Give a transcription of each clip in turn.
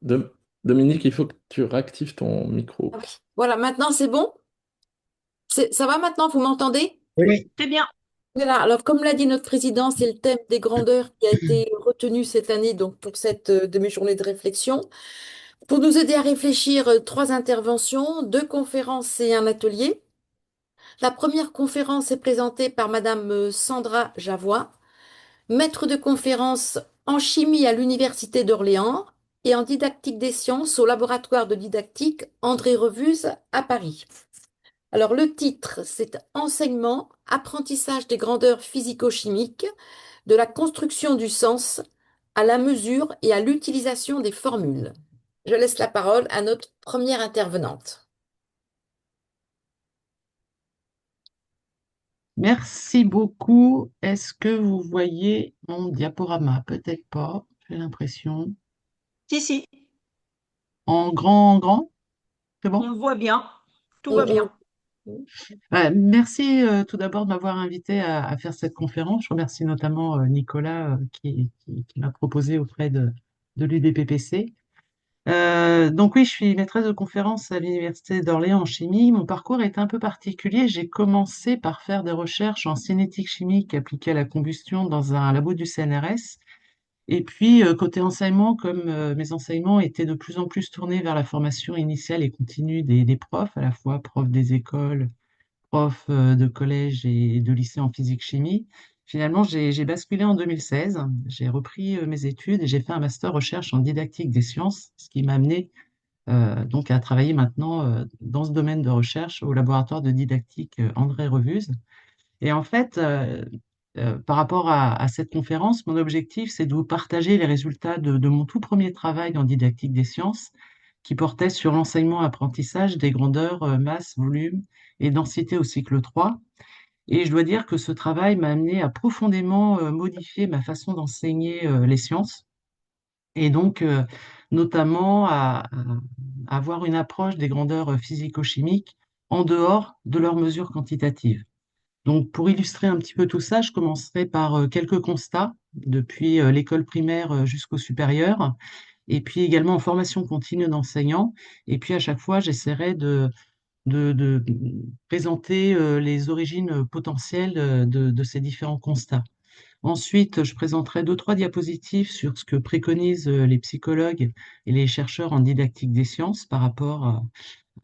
Dom- Dominique, il faut que tu réactives ton Ah micro. oui. Voilà, maintenant c'est bon? Ça va maintenant, vous m'entendez? Oui. C'est bien. Voilà, alors comme l'a dit notre président, c'est le thème des grandeurs qui a été retenu cette année donc pour cette demi-journée de réflexion. Pour nous aider à réfléchir, trois interventions, deux conférences et un atelier. La première conférence est présentée par Madame Sandra Javois, maître de conférence en chimie à l'Université d'Orléans et en didactique des sciences au laboratoire de didactique André Revuse à Paris. Alors le titre, c'est Enseignement, apprentissage des grandeurs physico-chimiques, de la construction du sens à la mesure et à l'utilisation des formules. Je laisse la parole à notre première intervenante. Merci beaucoup. Est-ce que vous voyez mon diaporama? Peut-être pas, j'ai l'impression. Si, si, En grand, en grand? C'est bon? on le voit bien. Tout va On- bien. Merci tout d'abord de m'avoir invité à faire cette conférence. Je remercie notamment Nicolas qui m'a proposé auprès de l'UDPPC. Donc oui, je suis maîtresse de conférence à l'Université d'Orléans en chimie. Mon parcours est un peu particulier. J'ai commencé par faire des recherches en cinétique chimique appliquée à la combustion dans un labo du CNRS. Et puis, côté enseignement, comme mes enseignements étaient de plus en plus tournés vers la formation initiale et continue des profs, à la fois profs des écoles, profs de collège et de lycée en physique-chimie, finalement, j'ai basculé en 2016. J'ai repris mes études et j'ai fait un master recherche en didactique des sciences, ce qui m'a amené donc à travailler maintenant dans ce domaine de recherche au laboratoire de didactique André Revuse. Et en fait, par rapport à cette conférence, mon objectif, c'est de vous partager les résultats de mon tout premier travail en didactique des sciences, qui portait sur l'enseignement-apprentissage des grandeurs masse, volume et densité au cycle 3. Et je dois dire que ce travail m'a amené à profondément modifier ma façon d'enseigner les sciences, et donc notamment à avoir une approche des grandeurs physico-chimiques en dehors de leurs mesures quantitatives. Donc, pour illustrer un petit peu tout ça, je commencerai par quelques constats depuis l'école primaire jusqu'au supérieur, et puis également en formation continue d'enseignants. Et puis à chaque fois, j'essaierai de présenter les origines potentielles de ces différents constats. Ensuite, je présenterai deux, trois diapositives sur ce que préconisent les psychologues et les chercheurs en didactique des sciences par rapport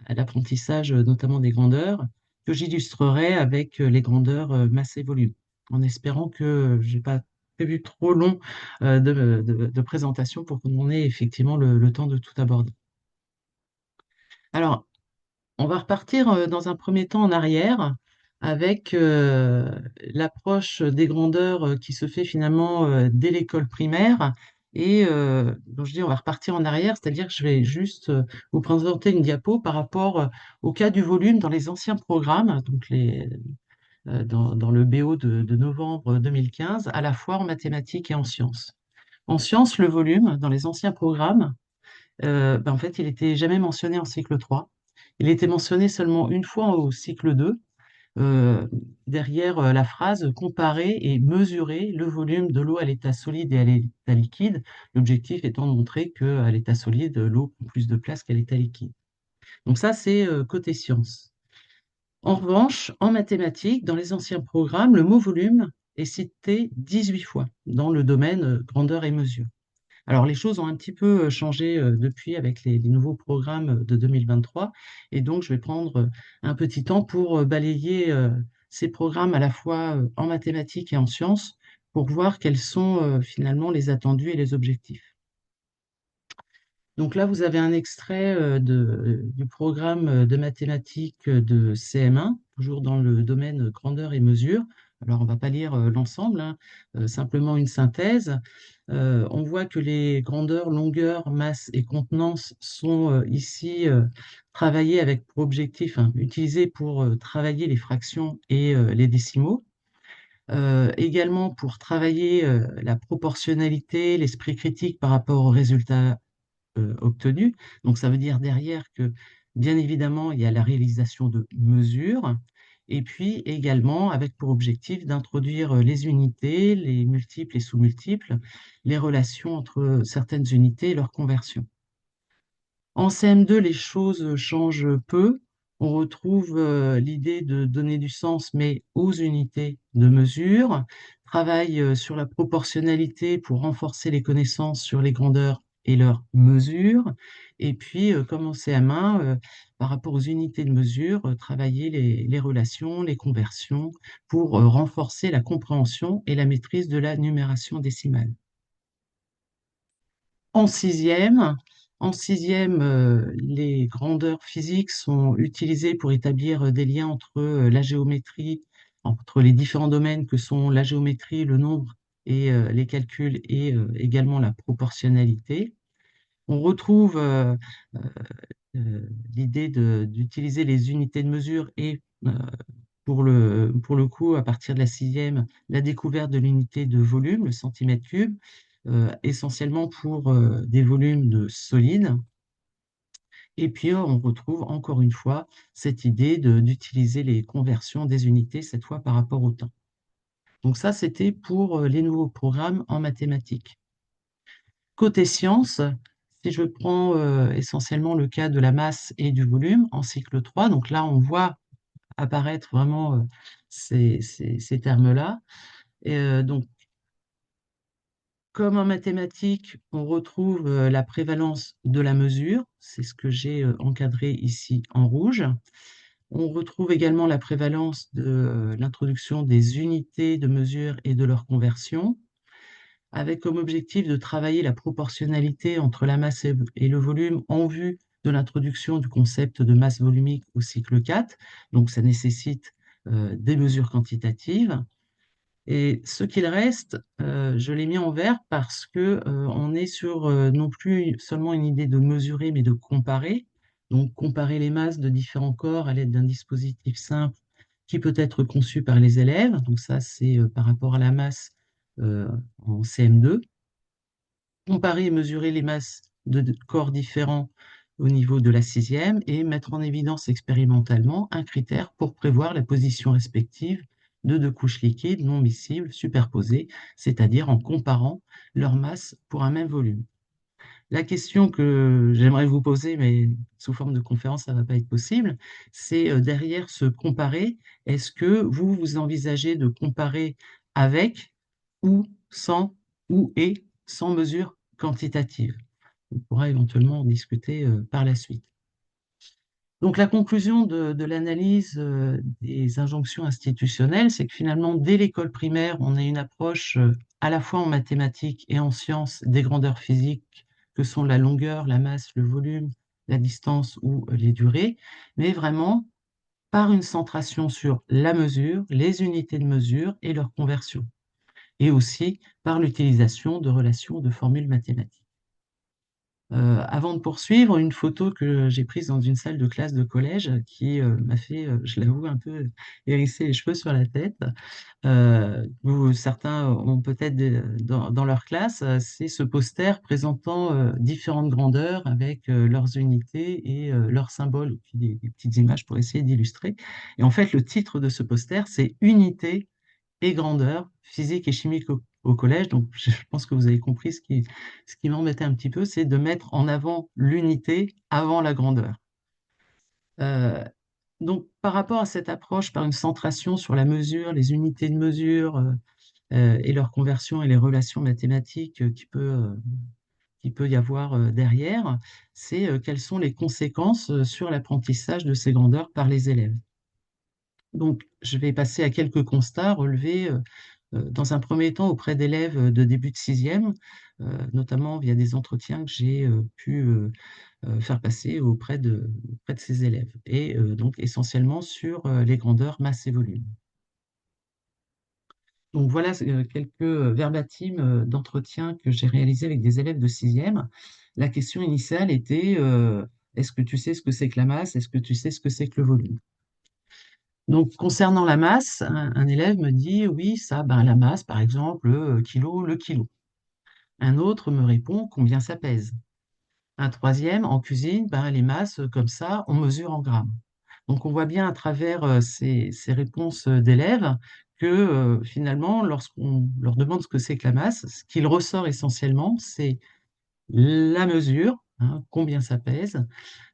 à l'apprentissage, notamment des grandeurs, que j'illustrerai avec les grandeurs masse et volume, en espérant que je n'ai pas prévu trop long de présentation pour qu'on ait effectivement le temps de tout aborder. Alors, on va repartir dans un premier temps en arrière avec l'approche des grandeurs qui se fait finalement dès l'école primaire. Et donc je dis on va repartir en arrière, c'est-à-dire que je vais juste vous présenter une diapo par rapport au cas du volume dans les anciens programmes, donc dans le BO de novembre 2015, à la fois en mathématiques et en sciences. En sciences, le volume dans les anciens programmes, en fait, il n'était jamais mentionné en cycle 3. Il était mentionné seulement une fois au cycle 2, euh, derrière la phrase comparer et mesurer le volume de l'eau à l'état solide et à l'état liquide, l'objectif étant de montrer qu'à l'état solide, l'eau prend plus de place qu'à l'état liquide. Donc ça, c'est côté sciences. En revanche, en mathématiques, dans les anciens programmes, le mot volume est cité 18 fois dans le domaine grandeur et mesure. Alors, les choses ont un petit peu changé depuis avec les nouveaux programmes de 2023. Et donc, je vais prendre un petit temps pour balayer ces programmes à la fois en mathématiques et en sciences pour voir quels sont finalement les attendus et les objectifs. Donc là, vous avez un extrait du programme de mathématiques de CM1, toujours dans le domaine grandeur et mesure. Alors, on ne va pas lire l'ensemble, hein, simplement une synthèse. On voit que les grandeurs, longueurs, masse et contenance sont ici travaillées avec pour objectif, hein, utilisées pour travailler les fractions et les décimaux. Également pour travailler la proportionnalité, l'esprit critique par rapport aux résultats obtenus. Donc ça veut dire derrière que, bien évidemment, il y a la réalisation de mesures, et puis également avec pour objectif d'introduire les unités, les multiples et sous-multiples, les relations entre certaines unités et leur conversion. En CM2, les choses changent peu. On retrouve l'idée de donner du sens, mais aux unités de mesure, travaille sur la proportionnalité pour renforcer les connaissances sur les grandeurs et leurs mesures. Et puis, comme en CM1, par rapport aux unités de mesure, travailler les relations, les conversions pour renforcer la compréhension et la maîtrise de la numération décimale. En sixième, les grandeurs physiques sont utilisées pour établir des liens entre la géométrie, entre les différents domaines que sont la géométrie, le nombre et les calculs et également la proportionnalité. On retrouve euh, l'idée d'utiliser les unités de mesure et pour le coup, à partir de la sixième, la découverte de l'unité de volume, le centimètre cube, essentiellement pour des volumes de solides. Et puis, on retrouve encore une fois cette idée d'utiliser les conversions des unités, cette fois par rapport au temps. Donc ça, c'était pour les nouveaux programmes en mathématiques. Côté sciences, si je prends essentiellement le cas de la masse et du volume en cycle 3, donc là, on voit apparaître vraiment ces termes-là. Donc, comme en mathématiques, on retrouve la prévalence de la mesure, c'est ce que j'ai encadré ici en rouge. On retrouve également la prévalence de l'introduction des unités de mesure et de leur conversion, avec comme objectif de travailler la proportionnalité entre la masse et le volume en vue de l'introduction du concept de masse volumique au cycle 4. Donc, ça nécessite des mesures quantitatives. Et ce qu'il reste, je l'ai mis en vert parce que on est sur non plus seulement une idée de mesurer, mais de comparer. Donc, comparer les masses de différents corps à l'aide d'un dispositif simple qui peut être conçu par les élèves. Donc, ça, c'est par rapport à la masse en CM2. Comparer et mesurer les masses de corps différents au niveau de la sixième et mettre en évidence expérimentalement un critère pour prévoir la position respective de deux couches liquides non miscibles superposées, c'est-à-dire en comparant leurs masses pour un même volume. La question que j'aimerais vous poser, mais sous forme de conférence, ça ne va pas être possible, c'est derrière ce comparer, est-ce que vous envisagez de comparer avec ou sans ou et sans mesure quantitative? On pourra éventuellement en discuter par la suite. Donc la conclusion de l'analyse des injonctions institutionnelles, c'est que finalement, dès l'école primaire, on a une approche à la fois en mathématiques et en sciences des grandeurs physiques que sont la longueur, la masse, le volume, la distance ou les durées, mais vraiment par une centration sur la mesure, les unités de mesure et leur conversion, et aussi par l'utilisation de relations de formules mathématiques. Avant de poursuivre, une photo que j'ai prise dans une salle de classe de collège qui m'a fait, je l'avoue, un peu hérisser les cheveux sur la tête. Certains ont peut-être dans leur classe, c'est ce poster présentant différentes grandeurs avec leurs unités et leurs symboles, et puis des petites images pour essayer d'illustrer. Et en fait, le titre de ce poster, c'est Unité et grandeur, physique et chimique au collège. Donc, je pense que vous avez compris ce qui m'embêtait un petit peu, c'est de mettre en avant l'unité avant la grandeur. Euh, donc, par rapport à cette approche, par une centration sur la mesure, les unités de mesure et leur conversion et les relations mathématiques qui peut y avoir derrière, c'est quelles sont les conséquences sur l'apprentissage de ces grandeurs par les élèves. Donc, je vais passer à quelques constats relevés dans un premier temps auprès d'élèves de début de sixième, notamment via des entretiens que j'ai pu faire passer auprès de ces élèves, et donc essentiellement sur les grandeurs, masse et volume. Donc voilà quelques verbatims d'entretien que j'ai réalisés avec des élèves de sixième. La question initiale était est-ce que tu sais ce que c'est que la masse? Est-ce que tu sais ce que c'est que le volume? Donc, concernant la masse, un élève me dit, oui, ça, ben, la masse, par exemple, le kilo. Un autre me répond combien ça pèse. Un troisième, en cuisine, ben, les masses, comme ça, on mesure en grammes. Donc, on voit bien à travers ces réponses d'élèves que finalement, lorsqu'on leur demande ce que c'est que la masse, ce qu'il ressort essentiellement, c'est la mesure, hein, combien ça pèse,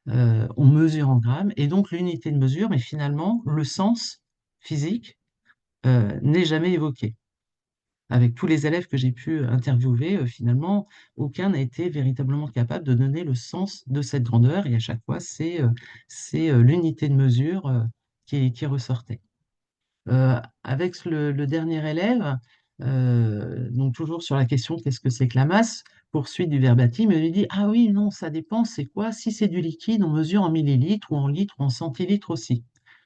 on mesure en grammes, et donc l'unité de mesure, mais finalement, le sens physique n'est jamais évoqué. Avec tous les élèves que j'ai pu interviewer, finalement, aucun n'a été véritablement capable de donner le sens de cette grandeur, et à chaque fois, c'est l'unité de mesure qui ressortait. Avec le dernier élève, donc toujours sur la question qu'est-ce que c'est que la masse, poursuite du verbatim, il lui dit ah oui, non, ça dépend, c'est quoi? Si c'est du liquide, on mesure en millilitres ou en litres ou en centilitres aussi.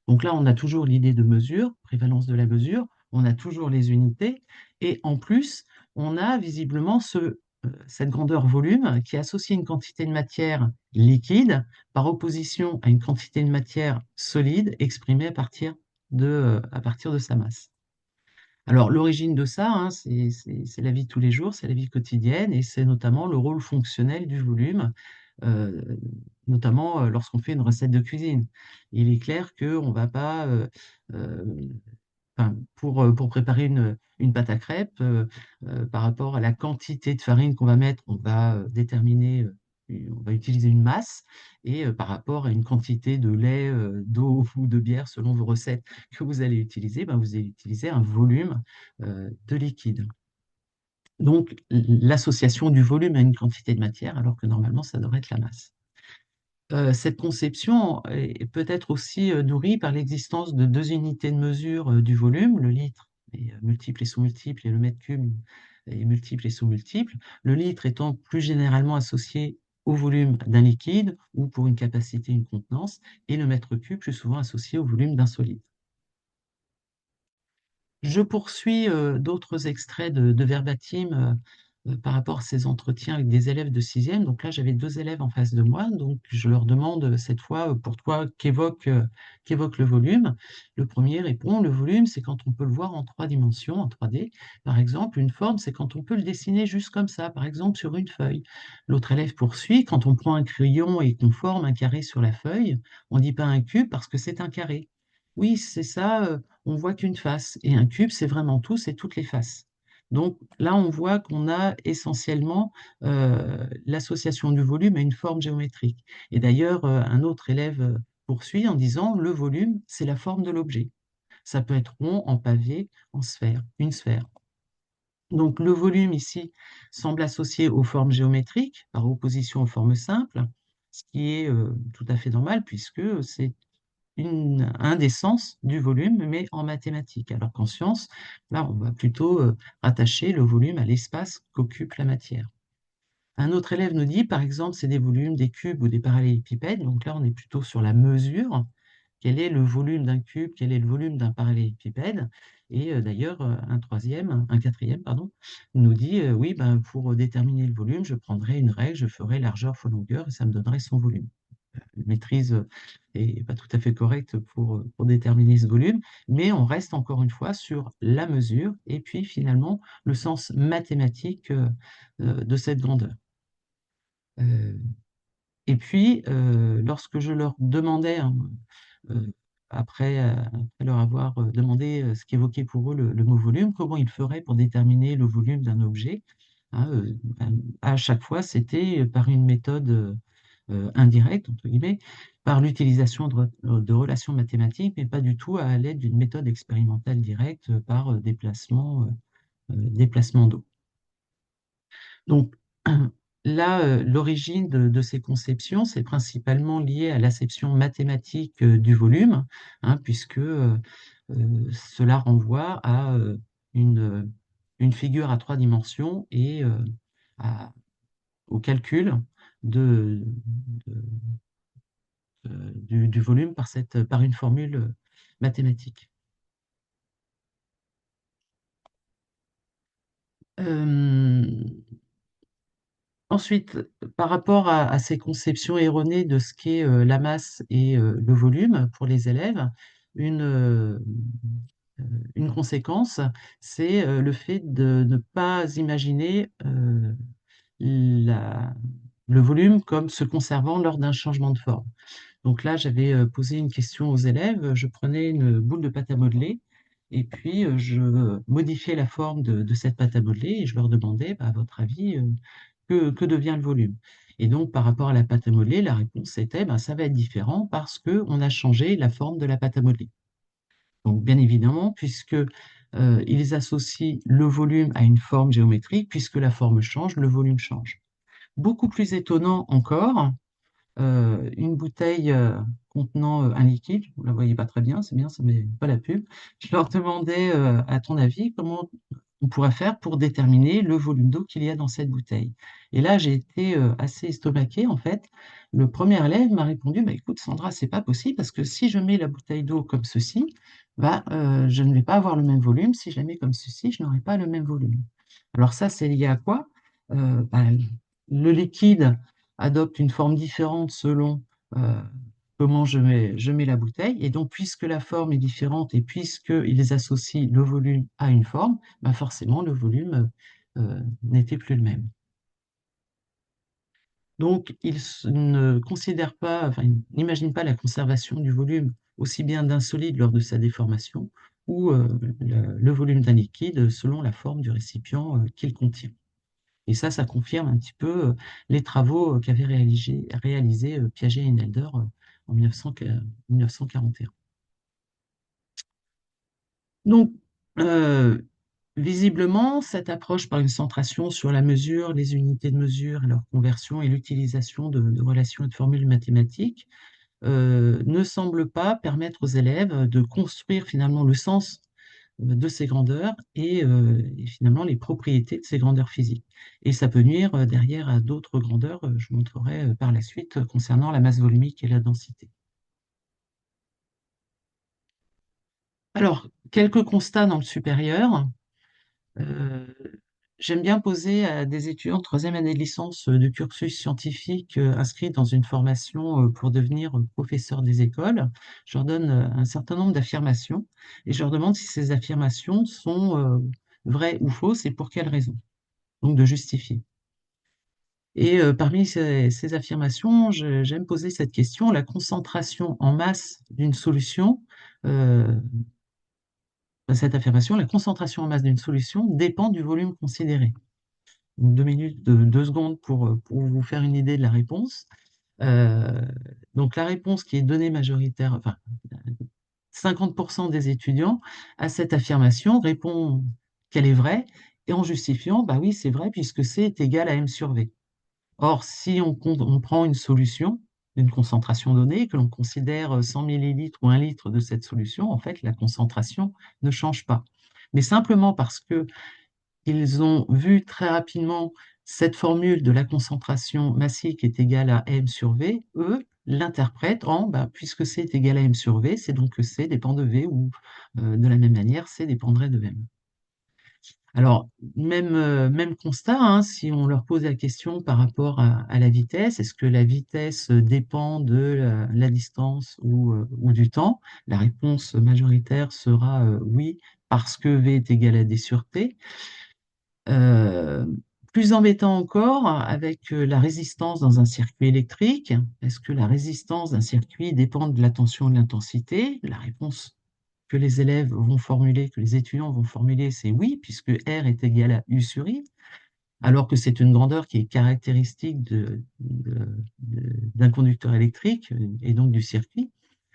Donc là, on a toujours l'idée de mesure, prévalence de la mesure, on a toujours les unités, et en plus, on a visiblement cette grandeur volume qui est associée à une quantité de matière liquide par opposition à une quantité de matière solide exprimée à partir de sa masse. Alors, l'origine de ça, hein, c'est la vie de tous les jours, c'est la vie quotidienne, et c'est notamment le rôle fonctionnel du volume, euh, notamment lorsqu'on fait une recette de cuisine. Il est clair qu'on ne va pas, euh, enfin, pour préparer une pâte à crêpes, par rapport à la quantité de farine qu'on va mettre, on va déterminer, on va utiliser une masse, et par rapport à une quantité de lait, d'eau ou de bière, selon vos recettes que vous allez utiliser, ben, vous allez utiliser un volume de liquide. Donc, l'association du volume à une quantité de matière, alors que normalement, ça devrait être la masse. Cette conception peut être aussi nourrie par l'existence de deux unités de mesure du volume, le litre est multiple et sous-multiple, et le mètre cube est multiple et sous-multiple. Le litre étant plus généralement associé au volume d'un liquide ou pour une capacité, une contenance, et le mètre cube plus souvent associé au volume d'un solide. Je poursuis d'autres extraits de verbatim par rapport à ces entretiens avec des élèves de sixième. Donc là, j'avais deux élèves en face de moi. Donc je leur demande cette fois, pour toi, qu'évoque le volume? Le premier répond, le volume, c'est quand on peut le voir en trois dimensions, en 3D. Par exemple, une forme, c'est quand on peut le dessiner juste comme ça, par exemple sur une feuille. L'autre élève poursuit, quand on prend un crayon et qu'on forme un carré sur la feuille, on ne dit pas un cube parce que c'est un carré. Oui, c'est ça, on voit qu'une face. Et un cube, c'est vraiment tout, c'est toutes les faces. Donc là, on voit qu'on a essentiellement l'association du volume à une forme géométrique. Et d'ailleurs, un autre élève poursuit en disant, le volume, c'est la forme de l'objet. Ça peut être rond, en pavé, en sphère, une sphère. Donc le volume ici semble associé aux formes géométriques par opposition aux formes simples, ce qui est tout à fait normal puisque c'est un des sens du volume, mais en mathématiques. Alors qu'en sciences, là, on va plutôt rattacher le volume à l'espace qu'occupe la matière. Un autre élève nous dit, par exemple, c'est des volumes, des cubes ou des parallélépipèdes. Donc là, on est plutôt sur la mesure. Quel est le volume d'un cube? Quel est le volume d'un parallélépipède? Et d'ailleurs, un quatrième, pardon, nous dit, oui, ben, pour déterminer le volume, je prendrai une règle, je ferai largeur fois longueur et ça me donnerait son volume. La maîtrise n'est pas tout à fait correcte pour déterminer ce volume, mais on reste encore une fois sur la mesure et puis finalement le sens mathématique de cette grandeur. Euh, et puis, lorsque je leur demandais, hein, euh, après leur avoir demandé ce qu'évoquait pour eux le mot volume, comment ils feraient pour déterminer le volume d'un objet, hein, à chaque fois, c'était par une méthode indirecte, entre guillemets, par l'utilisation de relations mathématiques, mais pas du tout à l'aide d'une méthode expérimentale directe par déplacement d'eau. Donc, là, l'origine de ces conceptions, c'est principalement lié à l'acception mathématique du volume, hein, puisque cela renvoie à une figure à trois dimensions et au calcul de, de- du volume par une formule mathématique. Euh, Ensuite, par rapport à ces conceptions erronées de ce qu'est la masse et le volume pour les élèves, une, euh, une conséquence, c'est le fait de ne pas imaginer la- le volume comme se conservant lors d'un changement de forme. Donc là, j'avais posé une question aux élèves, je prenais une boule de pâte à modeler et puis je modifiais la forme de cette pâte à modeler et je leur demandais, bah, à votre avis, que devient le volume? Et donc, par rapport à la pâte à modeler, la réponse était, ben, ça va être différent parce qu'on a changé la forme de la pâte à modeler. Donc, bien évidemment, puisque ils associent le volume à une forme géométrique, puisque la forme change, le volume change. Beaucoup plus étonnant encore, une bouteille contenant un liquide, vous ne la voyez pas très bien, c'est bien, ça ne met pas la pub. Je leur demandais, à ton avis, comment on pourrait faire pour déterminer le volume d'eau qu'il y a dans cette bouteille. Et là, j'ai été assez estomaquée, en fait. Le premier élève m'a répondu, bah, écoute, Sandra, c'est pas possible parce que si je mets la bouteille d'eau comme ceci, bah, je ne vais pas avoir le même volume. Si je la mets comme ceci, je n'aurai pas le même volume. Alors ça, c'est lié à quoi? Bah, le liquide adopte une forme différente selon comment je mets la bouteille. Et donc, puisque la forme est différente et puisqu'ils associent le volume à une forme, bah forcément, le volume n'était plus le même. Donc, ne considèrent pas, enfin, ils n'imaginent pas la conservation du volume aussi bien d'un solide lors de sa déformation ou le volume d'un liquide selon la forme du récipient qu'il contient. Et ça confirme un petit peu les travaux qu'avaient réalisés Piaget et Nelder en 1941. Donc, euh, visiblement, cette approche par une centration sur la mesure, les unités de mesure et leur conversion et l'utilisation de relations et de formules mathématiques ne semble pas permettre aux élèves de construire finalement le sens de ces grandeurs et finalement les propriétés de ces grandeurs physiques. Et ça peut nuire derrière à d'autres grandeurs, je montrerai par la suite concernant la masse volumique et la densité. Alors, quelques constats dans le supérieur. Euh, J'aime bien poser à des étudiants de troisième année de licence de cursus scientifique inscrits dans une formation pour devenir professeur des écoles. Je leur donne un certain nombre d'affirmations et je leur demande si ces affirmations sont vraies ou fausses et pour quelles raisons. Donc de justifier. Et parmi ces affirmations, j'aime poser cette question, la concentration en masse d'une solution, euh, cette affirmation, la concentration en masse d'une solution dépend du volume considéré. Donc, 2 minutes, 2 secondes pour vous faire une idée de la réponse. Euh, donc la réponse qui est donnée majoritaire, enfin 50% des étudiants à cette affirmation répond qu'elle est vraie et en justifiant, bah oui, c'est vrai puisque C est égal à M sur V. Or, si on prend une solution d'une concentration donnée, que l'on considère 100 millilitres ou 1 litre de cette solution, en fait, la concentration ne change pas. Mais simplement parce que ils ont vu très rapidement cette formule de la concentration massique est égale à M sur V, eux l'interprètent en, bah, puisque C est égal à M sur V, c'est donc que C dépend de V, ou de la même manière, C dépendrait de M. Alors, même constat, hein, si on leur pose la question par rapport à la vitesse, est-ce que la vitesse dépend de la distance ou du temps? La réponse majoritaire sera oui, parce que V est égal à D sur T. Euh, Plus embêtant encore, avec la résistance dans un circuit électrique, est-ce que la résistance d'un circuit dépend de la tension et de l'intensité? La réponse que les élèves vont formuler, que les étudiants vont formuler, c'est oui, puisque R est égal à U sur I, alors que c'est une grandeur qui est caractéristique d'un conducteur électrique et donc du circuit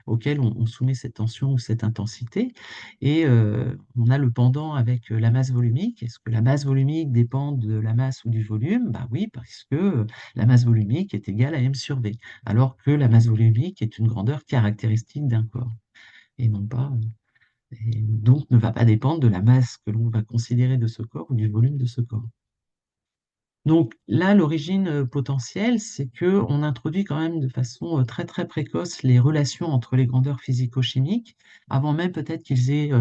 auquel on soumet cette tension ou cette intensité. Et on a le pendant avec la masse volumique. Est-ce que la masse volumique dépend de la masse ou du volume? Bah oui, parce que la masse volumique est égale à M sur V, alors que la masse volumique est une grandeur caractéristique d'un corps, et non pas, et donc ne va pas dépendre de la masse que l'on va considérer de ce corps ou du volume de ce corps. Donc là, l'origine potentielle, c'est qu'on introduit quand même de façon très très précoce les relations entre les grandeurs physico-chimiques, avant même peut-être qu'ils aient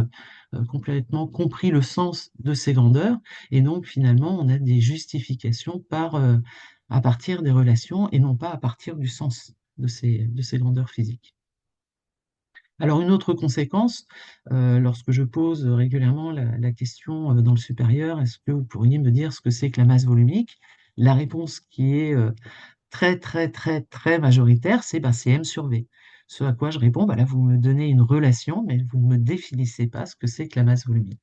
complètement compris le sens de ces grandeurs. Et donc finalement, on a des justifications à partir des relations et non pas à partir du sens de ces grandeurs physiques. Alors, une autre conséquence, lorsque je pose régulièrement la question dans le supérieur, est-ce que vous pourriez me dire ce que c'est que la masse volumique? La réponse qui est très, très, très, très majoritaire, c'est ben, c'est M sur V. Ce à quoi je réponds, ben là, vous me donnez une relation, mais vous ne me définissez pas ce que c'est que la masse volumique.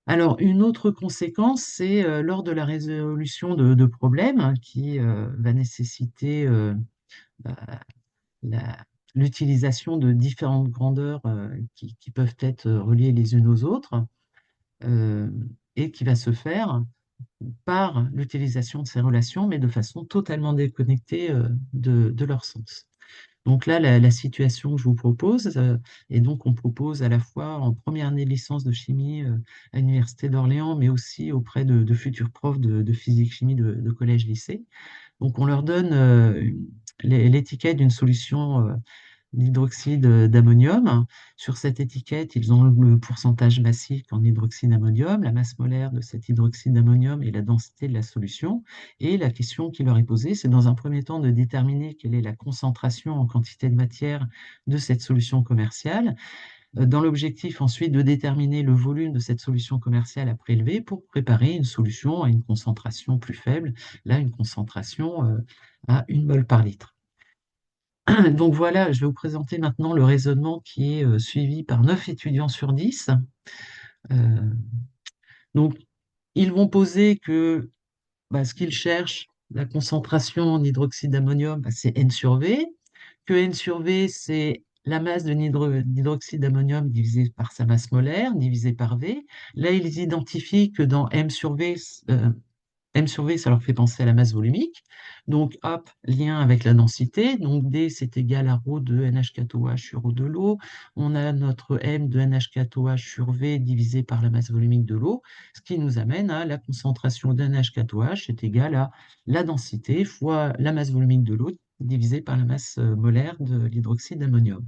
Alors, une autre conséquence, c'est lors de la résolution de problèmes qui va nécessiter bah, la- l'utilisation de différentes grandeurs qui peuvent être reliées les unes aux autres euh, et qui va se faire par l'utilisation de ces relations, mais de façon totalement déconnectée de leur sens. Donc là, la situation que je vous propose, et donc on propose à la fois en première année de licence de chimie à l'Université d'Orléans, mais aussi auprès de futurs profs de physique-chimie de collège-lycée. Donc on leur donne l'étiquette d'une solution d'hydroxyde d'ammonium. Sur cette étiquette, ils ont le pourcentage massique en hydroxyde d'ammonium, la masse molaire de cet hydroxyde d'ammonium et la densité de la solution. Et la question qui leur est posée, c'est dans un premier temps de déterminer quelle est la concentration en quantité de matière de cette solution commerciale, dans l'objectif ensuite de déterminer le volume de cette solution commerciale à prélever pour préparer une solution à une concentration plus faible, là une concentration à 1 mol par litre. Donc voilà, je vais vous présenter maintenant le raisonnement qui est suivi par 9 étudiants sur 10. Euh, donc, ils vont poser que ce qu'ils cherchent, la concentration en hydroxyde d'ammonium, c'est N sur V, que N sur V, c'est la masse de d'hydroxyde d'ammonium divisé par sa masse molaire, divisé par V. Là, ils identifient que dans M sur V, M sur V, ça leur fait penser à la masse volumique. Donc, hop, lien avec la densité. Donc, D, c'est égal à ρ de NH4OH sur ρ de l'eau. On a notre M de NH4OH sur V divisé par la masse volumique de l'eau, ce qui nous amène à la concentration de NH4OH est égale à la densité fois la masse volumique de l'eau divisé par la masse molaire de l'hydroxyde d'ammonium.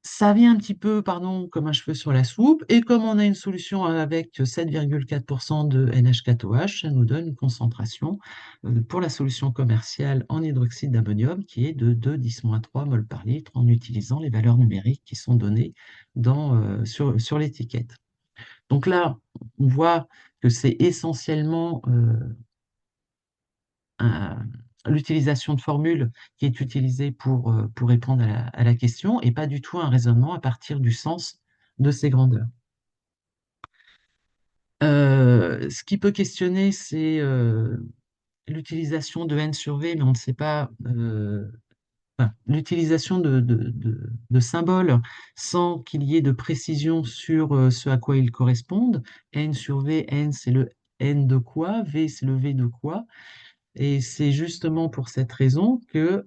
Ça vient un petit peu, pardon, comme un cheveu sur la soupe. Et comme on a une solution avec 7,4% de NH4OH, ça nous donne une concentration pour la solution commerciale en hydroxyde d'ammonium qui est de 2,10-3 mol par litre en utilisant les valeurs numériques qui sont données sur l'étiquette. Donc là, on voit que c'est essentiellement l'utilisation de formules qui est utilisée pour répondre à la question et pas du tout un raisonnement à partir du sens de ces grandeurs. Ce qui peut questionner, c'est l'utilisation de n sur v, mais on ne sait pas l'utilisation de symboles sans qu'il y ait de précision sur ce à quoi ils correspondent. N sur v, n c'est le n de quoi, v c'est le v de quoi. Et c'est justement pour cette raison que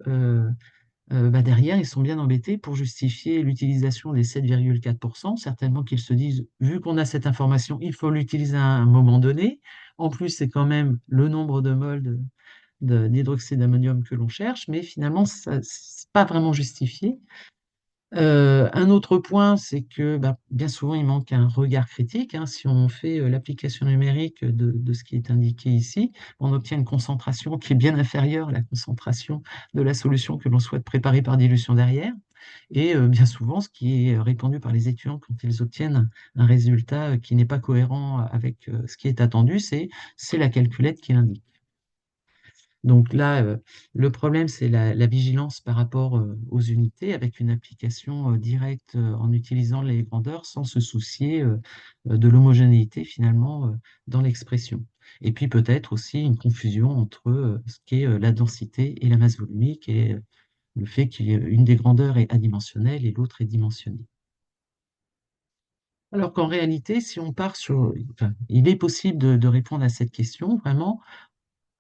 derrière, ils sont bien embêtés pour justifier l'utilisation des 7,4%. Certainement qu'ils se disent, vu qu'on a cette information, il faut l'utiliser à un moment donné. En plus, c'est quand même le nombre de moles d'hydroxyde d'ammonium que l'on cherche, mais finalement, ce n'est pas vraiment justifié. Un autre point, c'est que bien souvent, il manque un regard critique. Si on fait l'application numérique de ce qui est indiqué ici, on obtient une concentration qui est bien inférieure à la concentration de la solution que l'on souhaite préparer par dilution derrière. Et bien souvent, ce qui est répandu par les étudiants quand ils obtiennent un résultat qui n'est pas cohérent avec ce qui est attendu, c'est la calculette qui l'indique. Donc là, le problème, c'est la vigilance par rapport aux unités avec une application directe en utilisant les grandeurs sans se soucier de l'homogénéité finalement dans l'expression. Et puis peut-être aussi une confusion entre ce qu'est la densité et la masse volumique et le fait qu'une des grandeurs est adimensionnelle et l'autre est dimensionnée. Alors qu'en réalité, si on part il est possible de répondre à cette question vraiment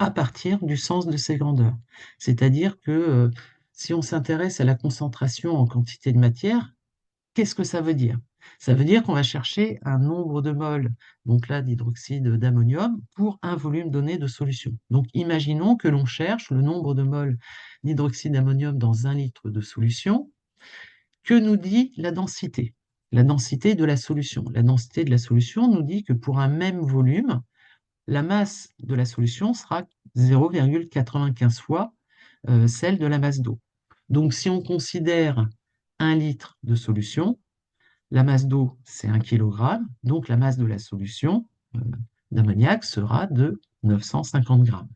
à partir du sens de ces grandeurs. C'est-à-dire que si on s'intéresse à la concentration en quantité de matière, qu'est-ce que ça veut dire? Ça veut dire qu'on va chercher un nombre de moles, donc là d'hydroxyde d'ammonium, pour un volume donné de solution. Donc imaginons que l'on cherche le nombre de moles d'hydroxyde d'ammonium dans 1 litre de solution. Que nous dit la densité? La densité de la solution. La densité de la solution nous dit que pour un même volume, la masse de la solution sera 0,95 fois celle de la masse d'eau. Donc, si on considère 1 litre de solution, la masse d'eau, c'est 1 kg, donc la masse de la solution d'ammoniac sera de 950 grammes.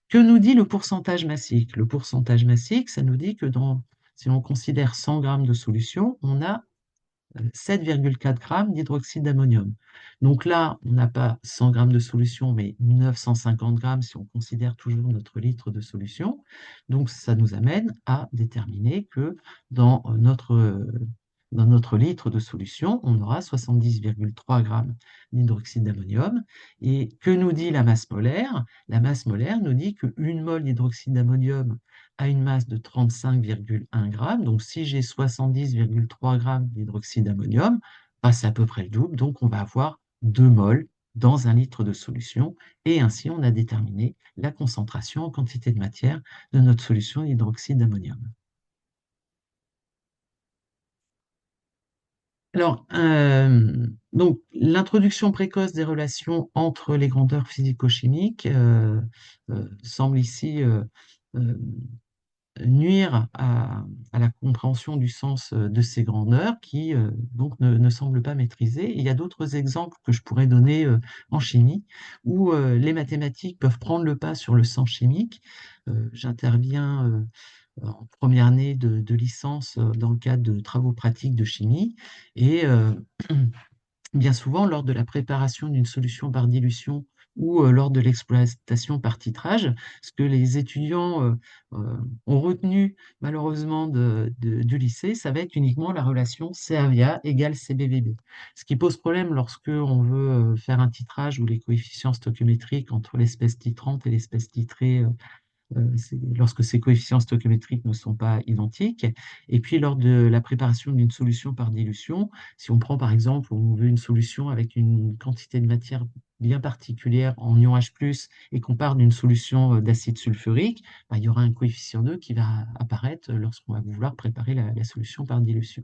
Que nous dit le pourcentage massique? Le pourcentage massique, ça nous dit que si on considère 100 grammes de solution, on a 7,4 grammes d'hydroxyde d'ammonium. Donc là, on n'a pas 100 grammes de solution, mais 950 grammes si on considère toujours notre litre de solution. Donc ça nous amène à déterminer que dans notre litre de solution, on aura 70,3 grammes d'hydroxyde d'ammonium. Et que nous dit la masse molaire? La masse molaire nous dit qu'une mole d'hydroxyde d'ammonium a une masse de 35,1 grammes. Donc si j'ai 70,3 grammes d'hydroxyde d'ammonium, bah, c'est à peu près le double. Donc on va avoir 2 moles dans un litre de solution. Et ainsi, on a déterminé la concentration en quantité de matière de notre solution d'hydroxyde d'ammonium. Alors, donc, l'introduction précoce des relations entre les grandeurs physico-chimiques semble ici euh, nuire à la compréhension du sens de ces grandeurs qui donc ne semblent pas maîtrisées. Et il y a d'autres exemples que je pourrais donner en chimie où les mathématiques peuvent prendre le pas sur le sens chimique. J'interviens en première année de licence dans le cadre de travaux pratiques de chimie et bien souvent, lors de la préparation d'une solution par dilution ou lors de l'exploitation par titrage, ce que les étudiants ont retenu malheureusement du lycée, ça va être uniquement la relation CAVA égale CBVB. Ce qui pose problème lorsque on veut faire un titrage où les coefficients stoichiométriques entre l'espèce titrante et l'espèce titrée lorsque ces coefficients stoichiométriques ne sont pas identiques. Et puis, lors de la préparation d'une solution par dilution, si on prend par exemple, on veut une solution avec une quantité de matière bien particulière en ion H+, et qu'on part d'une solution d'acide sulfurique, bah, il y aura un coefficient 2 qui va apparaître lorsqu'on va vouloir préparer la solution par dilution.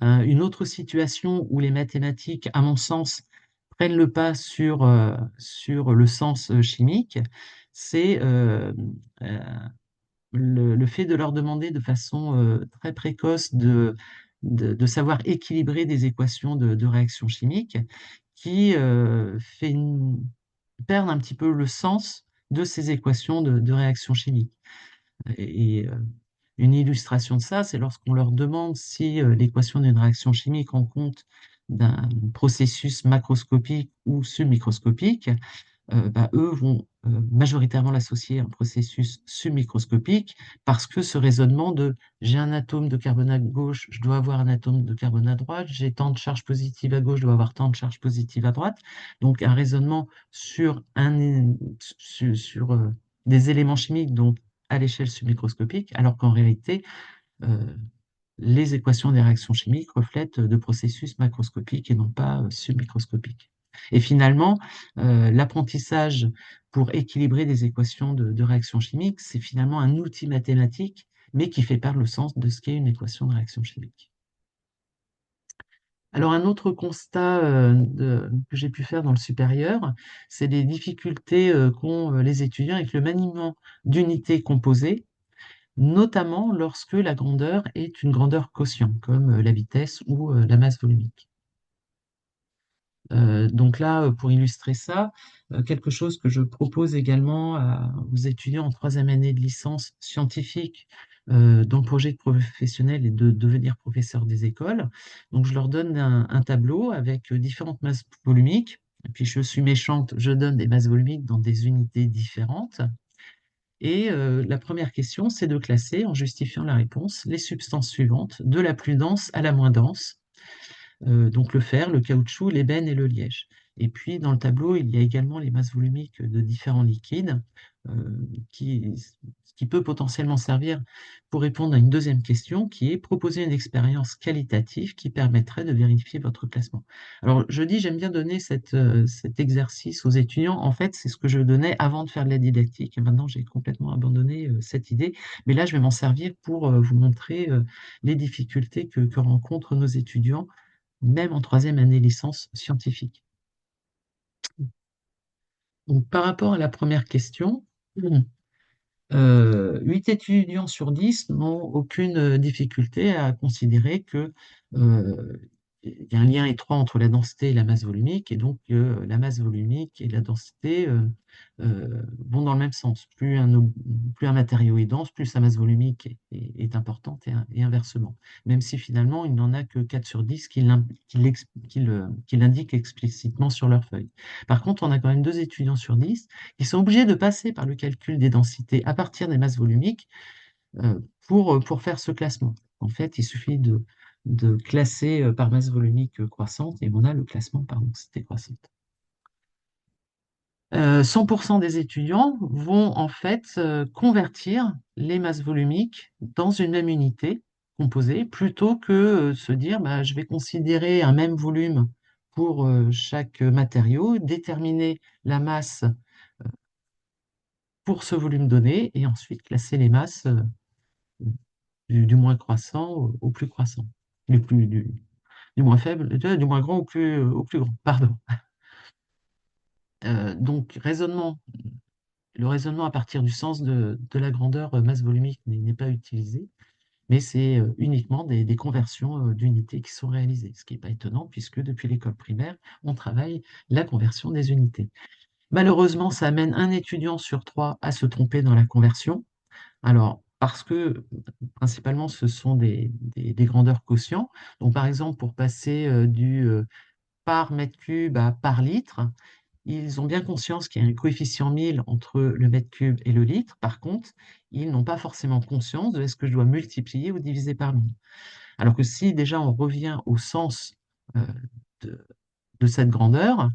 Une autre situation où les mathématiques, à mon sens, prennent le pas sur le sens chimique, c'est le fait de leur demander de façon très précoce de savoir équilibrer des équations de réaction chimique qui perdent un petit peu le sens de ces équations de réaction chimique. Et une illustration de ça, c'est lorsqu'on leur demande si l'équation d'une réaction chimique rend compte d'un processus macroscopique ou submicroscopique, bah, eux vont majoritairement l'associer à un processus submicroscopique parce que ce raisonnement de j'ai un atome de carbone à gauche, je dois avoir un atome de carbone à droite, j'ai tant de charges positives à gauche, je dois avoir tant de charges positives à droite. Donc un raisonnement sur des éléments chimiques, donc à l'échelle submicroscopique, alors qu'en réalité, euh, les équations des réactions chimiques reflètent de processus macroscopiques et non pas submicroscopiques. Et finalement, l'apprentissage pour équilibrer des équations de réactions chimiques, c'est finalement un outil mathématique, mais qui fait perdre le sens de ce qu'est une équation de réaction chimique. Alors un autre constat que j'ai pu faire dans le supérieur, c'est les difficultés qu'ont les étudiants avec le maniement d'unités composées, notamment lorsque la grandeur est une grandeur quotient, comme la vitesse ou la masse volumique. Donc là, pour illustrer ça, quelque chose que je propose également aux étudiants en troisième année de licence scientifique dans le projet de professionnel et de devenir professeur des écoles. Donc je leur donne un tableau avec différentes masses volumiques. Et puis je suis méchante, je donne des masses volumiques dans des unités différentes. Et la première question, c'est de classer, en justifiant la réponse, les substances suivantes, de la plus dense à la moins dense, donc le fer, le caoutchouc, l'ébène et le liège. Et puis dans le tableau, il y a également les masses volumiques de différents liquides, qui, qui peut potentiellement servir pour répondre à une deuxième question, qui est proposer une expérience qualitative qui permettrait de vérifier votre classement. Alors je dis, j'aime bien donner cet exercice aux étudiants. En fait, c'est ce que je donnais avant de faire de la didactique. Et maintenant, j'ai complètement abandonné cette idée. Mais là, je vais m'en servir pour vous montrer les difficultés que rencontrent nos étudiants même en troisième année licence scientifique. Donc, par rapport à la première question, 8 étudiants sur 10 n'ont aucune difficulté à considérer que il y a un lien étroit entre la densité et la masse volumique, et donc la masse volumique et la densité vont dans le même sens. Plus un matériau est dense, plus sa masse volumique est importante, et inversement. Même si finalement, il n'en a que 4 sur 10 qui l'indiquent explicitement sur leur feuille. Par contre, on a quand même 2 étudiants sur 10 qui sont obligés de passer par le calcul des densités à partir des masses volumiques pour faire ce classement. En fait, il suffit de classer par masse volumique croissante, et on a le classement par densité croissante. 100% des étudiants vont en fait convertir les masses volumiques dans une même unité composée, plutôt que se dire bah, je vais considérer un même volume pour chaque matériau, déterminer la masse pour ce volume donné, et ensuite classer les masses du moins croissant au plus croissant, du moins faible, du moins grand au plus grand, pardon. Donc, le raisonnement à partir du sens de la grandeur masse volumique n'est pas utilisé, mais c'est uniquement des conversions d'unités qui sont réalisées, ce qui n'est pas étonnant puisque depuis l'école primaire, on travaille la conversion des unités. Malheureusement, ça amène un étudiant sur 3 à se tromper dans la conversion. Alors, parce que principalement, ce sont des grandeurs quotients. Donc, par exemple, pour passer du par mètre cube à par litre, ils ont bien conscience qu'il y a un coefficient 1000 entre le mètre cube et le litre. Par contre, ils n'ont pas forcément conscience de est-ce que je dois multiplier ou diviser par 1000. Alors que si déjà on revient au sens euh, de, de cette grandeur,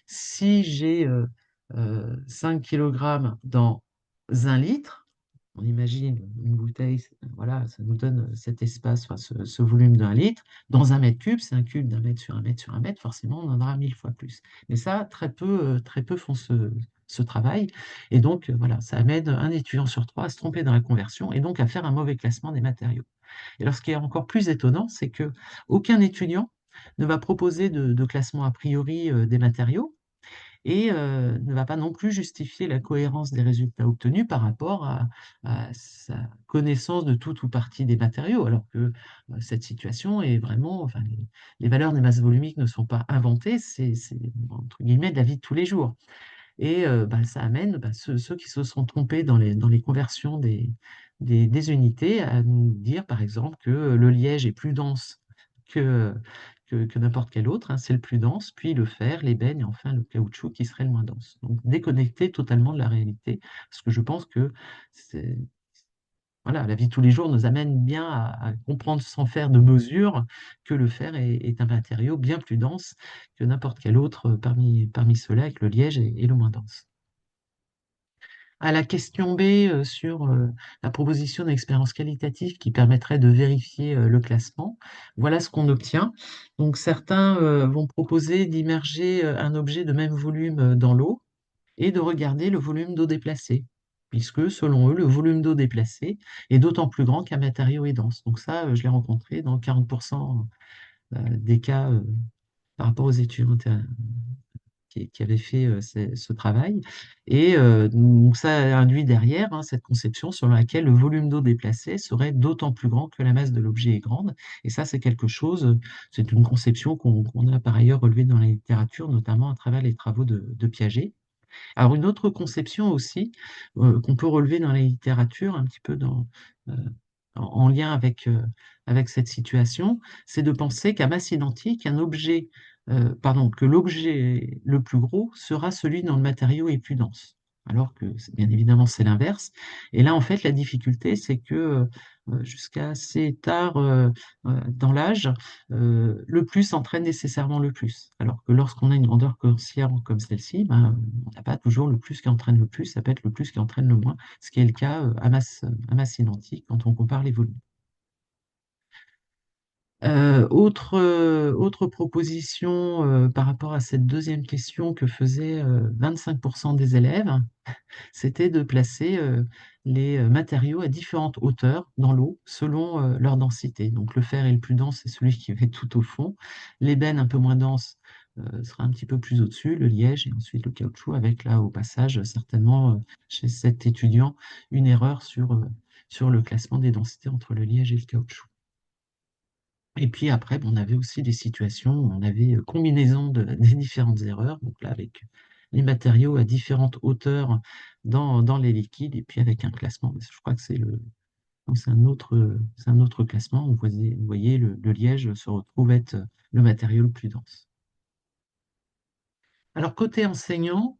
si j'ai 5 kg dans 1 litre, on imagine une bouteille, voilà, ça nous donne cet espace, enfin, ce volume d'un litre. Dans un mètre cube, c'est un cube d'un mètre sur un mètre sur un mètre, forcément, on en aura 1000 fois plus. Mais ça, très peu font ce travail. Et donc, voilà, ça amène un étudiant sur 3 à se tromper dans la conversion et donc à faire un mauvais classement des matériaux. Et alors, ce qui est encore plus étonnant, c'est que aucun étudiant ne va proposer de classement a priori des matériaux, et ne va pas non plus justifier la cohérence des résultats obtenus par rapport à sa connaissance de tout ou partie des matériaux, alors que cette situation est vraiment, enfin, les valeurs des masses volumiques ne sont pas inventées, c'est entre guillemets de la vie de tous les jours. Et bah, ça amène bah, ceux qui se sont trompés dans les conversions des unités à nous dire, par exemple, que le liège est plus dense que, que n'importe quel autre, hein, c'est le plus dense, puis le fer, l'ébène et enfin le caoutchouc qui serait le moins dense. Donc déconnecté totalement de la réalité, parce que je pense que voilà, la vie de tous les jours nous amène bien à comprendre sans faire de mesure que le fer est un matériau bien plus dense que n'importe quel autre parmi ceux-là, et que le liège est le moins dense. À la question B sur la proposition d'expérience qualitative qui permettrait de vérifier le classement, voilà ce qu'on obtient. Donc certains vont proposer d'immerger un objet de même volume dans l'eau et de regarder le volume d'eau déplacé, puisque selon eux, le volume d'eau déplacé est d'autant plus grand qu'un matériau est dense. Donc ça, je l'ai rencontré dans 40% des cas par rapport aux études qui avait fait ce travail. Et donc ça induit derrière cette conception selon laquelle le volume d'eau déplacé serait d'autant plus grand que la masse de l'objet est grande. Et ça, c'est quelque chose, c'est une conception qu'on a par ailleurs relevée dans la littérature, notamment à travers les travaux de Piaget. Alors une autre conception aussi qu'on peut relever dans la littérature, un petit peu euh, en lien avec cette situation, c'est de penser qu'à masse identique, que l'objet le plus gros sera celui dont le matériau est plus dense. Alors que bien évidemment c'est l'inverse. Et là en fait la difficulté c'est que jusqu'à assez tard dans l'âge, le plus entraîne nécessairement le plus. Alors que lorsqu'on a une grandeur coursière comme celle-ci, ben, on n'a pas toujours le plus qui entraîne le plus, ça peut être le plus qui entraîne le moins, ce qui est le cas à masse identique quand on compare les volumes. Autre proposition par rapport à cette deuxième question que faisaient 25% des élèves, c'était de placer les matériaux à différentes hauteurs dans l'eau selon leur densité. Donc le fer est le plus dense, c'est celui qui va être tout au fond. L'ébène un peu moins dense sera un petit peu plus au-dessus, le liège et ensuite le caoutchouc, avec là au passage certainement chez cet étudiant une erreur sur le classement des densités entre le liège et le caoutchouc. Et puis après, bon, on avait aussi des situations où on avait combinaison des différentes erreurs, donc là avec les matériaux à différentes hauteurs dans les liquides, et puis avec un classement. Mais je crois que non, c'est un autre classement. Vous voyez, le liège se retrouve être le matériau le plus dense. Alors côté enseignant,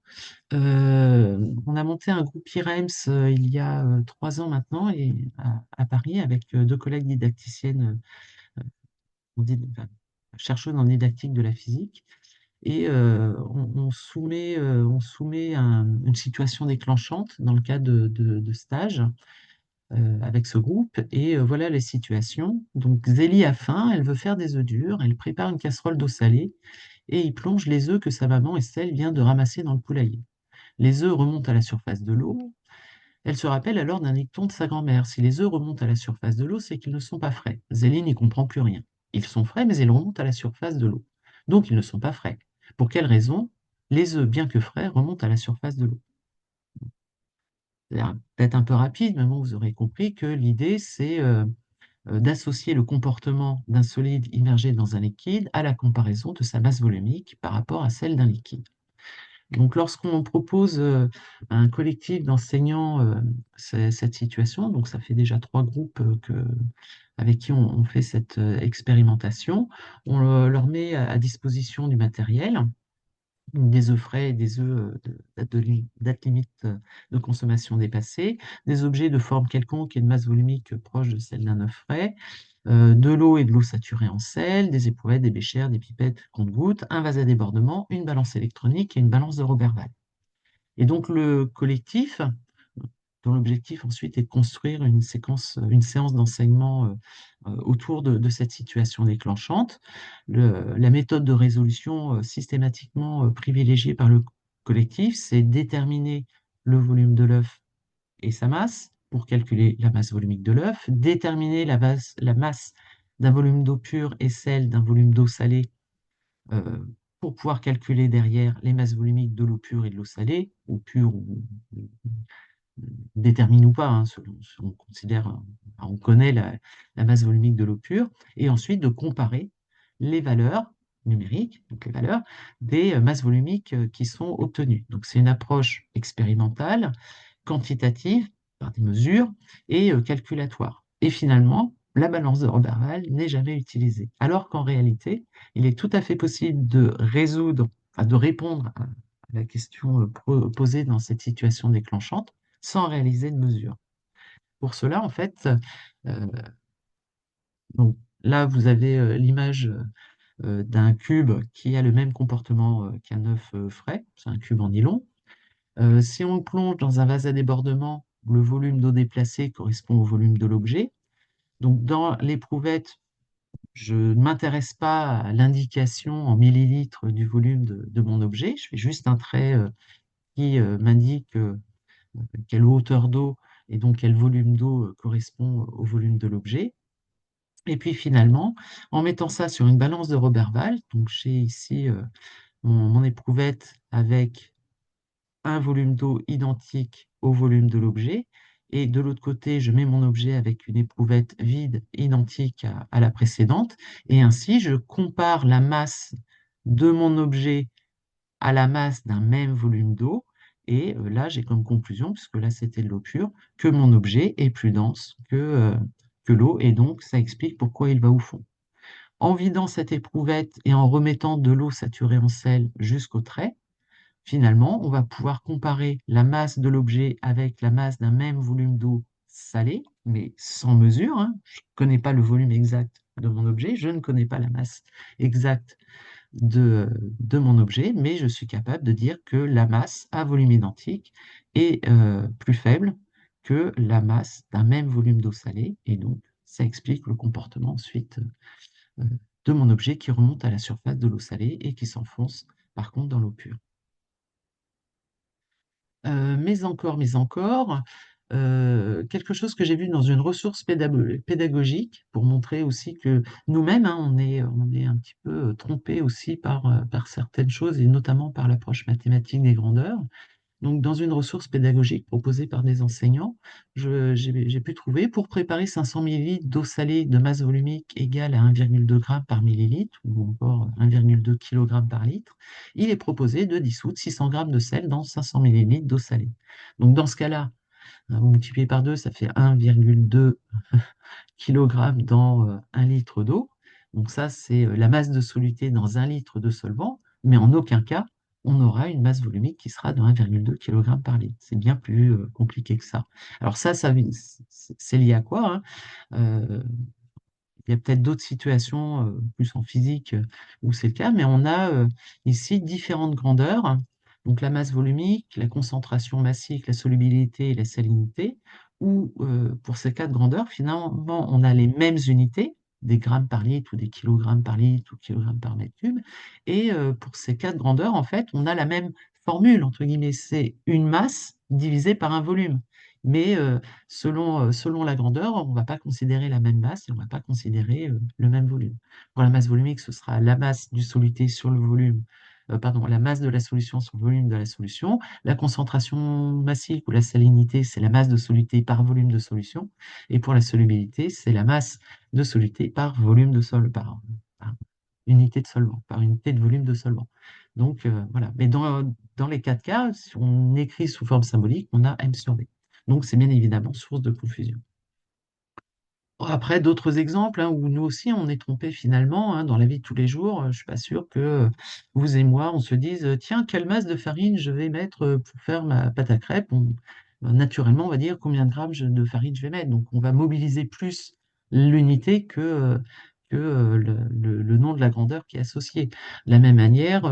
on a monté un groupe IREMS il y a 3 ans maintenant à Paris avec 2 collègues didacticiennes, enfin, chercheuses en didactique de la physique. Et on soumet une situation déclenchante dans le cadre de stage avec ce groupe. Et voilà les situations. Donc Zélie a faim, elle veut faire des œufs durs, elle prépare une casserole d'eau salée et il plonge les œufs que sa maman Estelle vient de ramasser dans le poulailler. Les œufs remontent à la surface de l'eau. Elle se rappelle alors d'un dicton de sa grand-mère. Si les œufs remontent à la surface de l'eau, c'est qu'ils ne sont pas frais. Zélie n'y comprend plus rien. Ils sont frais, mais ils remontent à la surface de l'eau. Donc ils ne sont pas frais. Pour quelle raison les œufs, bien que frais, remontent à la surface de l'eau? C'est peut-être un peu rapide, mais bon, vous aurez compris que l'idée, c'est d'associer le comportement d'un solide immergé dans un liquide à la comparaison de sa masse volumique par rapport à celle d'un liquide. Donc, lorsqu'on propose à un collectif d'enseignants cette situation, donc ça fait déjà 3 groupes avec qui on fait cette expérimentation, on leur met à disposition du matériel, des œufs frais et des œufs date limite de consommation dépassée, des objets de forme quelconque et de masse volumique proche de celle d'un œuf frais, de l'eau et de l'eau saturée en sel, des éprouvettes, des béchères, des pipettes, compte-gouttes, un vase à débordement, une balance électronique et une balance de Roberval. Et donc le collectif, dont l'objectif ensuite est de construire une séance d'enseignement autour de cette situation déclenchante. La méthode de résolution systématiquement privilégiée par le collectif, c'est déterminer le volume de l'œuf et sa masse pour calculer la masse volumique de l'œuf, déterminer la masse d'un volume d'eau pure et celle d'un volume d'eau salée euh, pour pouvoir calculer derrière les masses volumiques de l'eau pure et de l'eau salée, ou pure ou détermine ou pas, hein, selon on considère, on connaît la masse volumique de l'eau pure, et ensuite de comparer les valeurs numériques, donc les valeurs des masses volumiques qui sont obtenues. Donc c'est une approche expérimentale, quantitative, par des mesures, et calculatoire. Et finalement, la balance de Roberval n'est jamais utilisée. Alors qu'en réalité, il est tout à fait possible de résoudre, enfin, de répondre à la question posée dans cette situation déclenchante sans réaliser de mesure. Pour cela, en fait, euh, donc là, vous avez l'image d'un cube qui a le même comportement qu'un œuf frais, c'est un cube en nylon. Si on le plonge dans un vase à débordement, le volume d'eau déplacée correspond au volume de l'objet. Donc dans l'éprouvette, je ne m'intéresse pas à l'indication en millilitres du volume de mon objet. Je fais juste un trait qui m'indique quelle hauteur d'eau et donc quel volume d'eau correspond au volume de l'objet. Et puis finalement, en mettant ça sur une balance de Roberval, donc j'ai ici mon éprouvette avec un volume d'eau identique au volume de l'objet, et de l'autre côté, je mets mon objet avec une éprouvette vide identique à la précédente, et ainsi je compare la masse de mon objet à la masse d'un même volume d'eau. Et là, j'ai comme conclusion, puisque là c'était de l'eau pure, que mon objet est plus dense que l'eau, et donc ça explique pourquoi il va au fond. En vidant cette éprouvette et en remettant de l'eau saturée en sel jusqu'au trait, finalement, on va pouvoir comparer la masse de l'objet avec la masse d'un même volume d'eau salée, mais sans mesure, hein. Je ne connais pas le volume exact de mon objet, je ne connais pas la masse exacte de mon objet, mais je suis capable de dire que la masse à volume identique est plus faible que la masse d'un même volume d'eau salée, et donc ça explique le comportement ensuite euh, de mon objet qui remonte à la surface de l'eau salée et qui s'enfonce par contre dans l'eau pure. Mais encore, quelque chose que j'ai vu dans une ressource pédagogique pour montrer aussi que nous-mêmes, hein, on est un petit peu trompé aussi par certaines choses et notamment par l'approche mathématique des grandeurs. Donc, dans une ressource pédagogique proposée par des enseignants, j'ai pu trouver pour préparer 500 millilitres d'eau salée de masse volumique égale à 1,2 g par millilitre ou encore 1,2 kg par litre, il est proposé de dissoudre 600 g de sel dans 500 millilitres d'eau salée. Donc, dans ce cas-là, vous multipliez par 2, ça fait 1,2 kg dans 1 litre d'eau. Donc ça, c'est la masse de soluté dans 1 litre de solvant, mais en aucun cas, on aura une masse volumique qui sera de 1,2 kg par litre. C'est bien plus compliqué que ça. Alors ça c'est lié à quoi, hein? Il y a peut-être d'autres situations, plus en physique, où c'est le cas, mais on a ici différentes grandeurs. Donc la masse volumique, la concentration massique, la solubilité et la salinité, où pour ces quatre grandeurs, finalement, on a les mêmes unités, des grammes par litre ou des kilogrammes par litre ou kilogrammes par mètre cube. Et pour ces quatre grandeurs, en fait, on a la même formule, entre guillemets, c'est une masse divisée par un volume. Mais selon la grandeur, on ne va pas considérer la même masse et on ne va pas considérer le même volume. Pour la masse volumique, ce sera la masse du soluté sur le volume, pardon, la masse de la solution sur le volume de la solution. La concentration massique ou la salinité, c'est la masse de soluté par volume de solution. Et pour la solubilité, c'est la masse de soluté par volume de par unité de solvant, par unité de volume de solvant. Donc voilà. Mais dans les quatre cas, si on écrit sous forme symbolique, on a m sur v. Donc, c'est bien évidemment source de confusion. Après, d'autres exemples, hein, où nous aussi on est trompé finalement, hein, dans la vie de tous les jours. Je ne suis pas sûr que vous et moi, on se dise, tiens, quelle masse de farine je vais mettre pour faire ma pâte à crêpes. Naturellement, on va dire combien de grammes de farine je vais mettre. Donc, on va mobiliser plus l'unité que le nom de la grandeur qui est associé. De la même manière,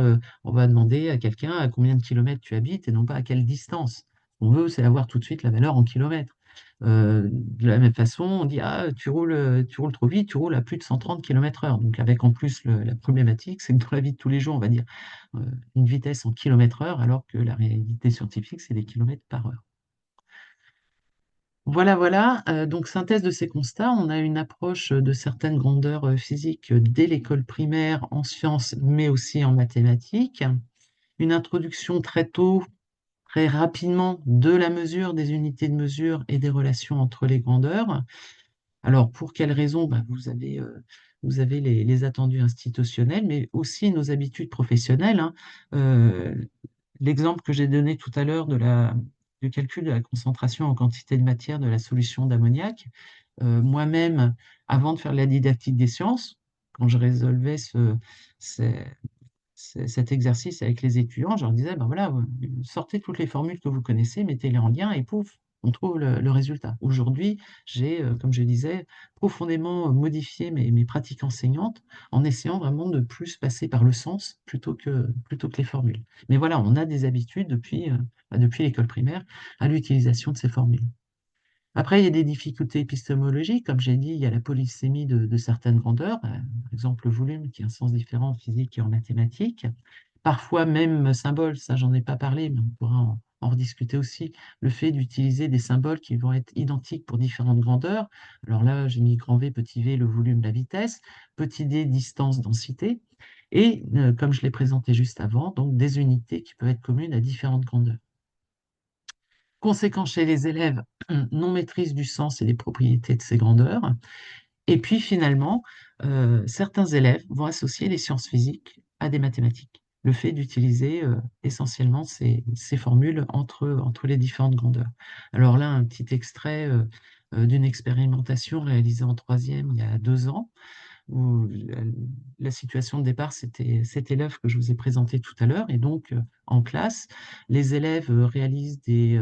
on va demander à quelqu'un à combien de kilomètres tu habites et non pas à quelle distance. Ce qu'on veut, c'est avoir tout de suite la valeur en kilomètres. De la même façon, on dit ah, tu roules trop vite, tu roules à plus de 130 km/h. Donc, avec en plus la problématique, c'est que dans la vie de tous les jours, on va dire euh, une vitesse en km/h, alors que la réalité scientifique, c'est des kilomètres par heure. Voilà, voilà. Donc, synthèse de ces constats, on a une approche de certaines grandeurs physiques dès l'école primaire en sciences, mais aussi en mathématiques. Une introduction très tôt, très rapidement, de la mesure, des unités de mesure et des relations entre les grandeurs. Alors, pour quelles raisons? Ben, vous avez les attendus institutionnels, mais aussi nos habitudes professionnelles, hein. Euh, L'exemple que j'ai donné tout à l'heure du calcul de la concentration en quantité de matière de la solution d'ammoniac, moi-même, avant de faire la didactique des sciences, quand je résolvais ce- cet exercice avec les étudiants, je leur disais, ben voilà, sortez toutes les formules que vous connaissez, mettez-les en lien et pouf, on trouve le résultat. Aujourd'hui, j'ai, comme je disais, profondément modifié mes pratiques enseignantes en essayant vraiment de plus passer par le sens plutôt que les formules. Mais voilà, on a des habitudes depuis l'école primaire à l'utilisation de ces formules. Après, il y a des difficultés épistémologiques. Comme j'ai dit, il y a la polysémie de certaines grandeurs, par exemple le volume, qui a un sens différent en physique et en mathématiques. Parfois même symbole, ça j'en ai pas parlé, mais on pourra en rediscuter aussi, le fait d'utiliser des symboles qui vont être identiques pour différentes grandeurs. Alors là, j'ai mis grand V, petit v, le volume, la vitesse, petit d, distance, densité, et comme je l'ai présenté juste avant, donc des unités qui peuvent être communes à différentes grandeurs. Conséquence chez les élèves, non-maîtrise du sens et des propriétés de ces grandeurs. Et puis finalement, certains élèves vont associer les sciences physiques à des mathématiques. Le fait d'utiliser essentiellement ces formules entre les différentes grandeurs. Alors là, un petit extrait d'une expérimentation réalisée en troisième il y a 2 ans, où la situation de départ, c'était cet élève que je vous ai présenté tout à l'heure. Et donc, en classe, les élèves réalisent des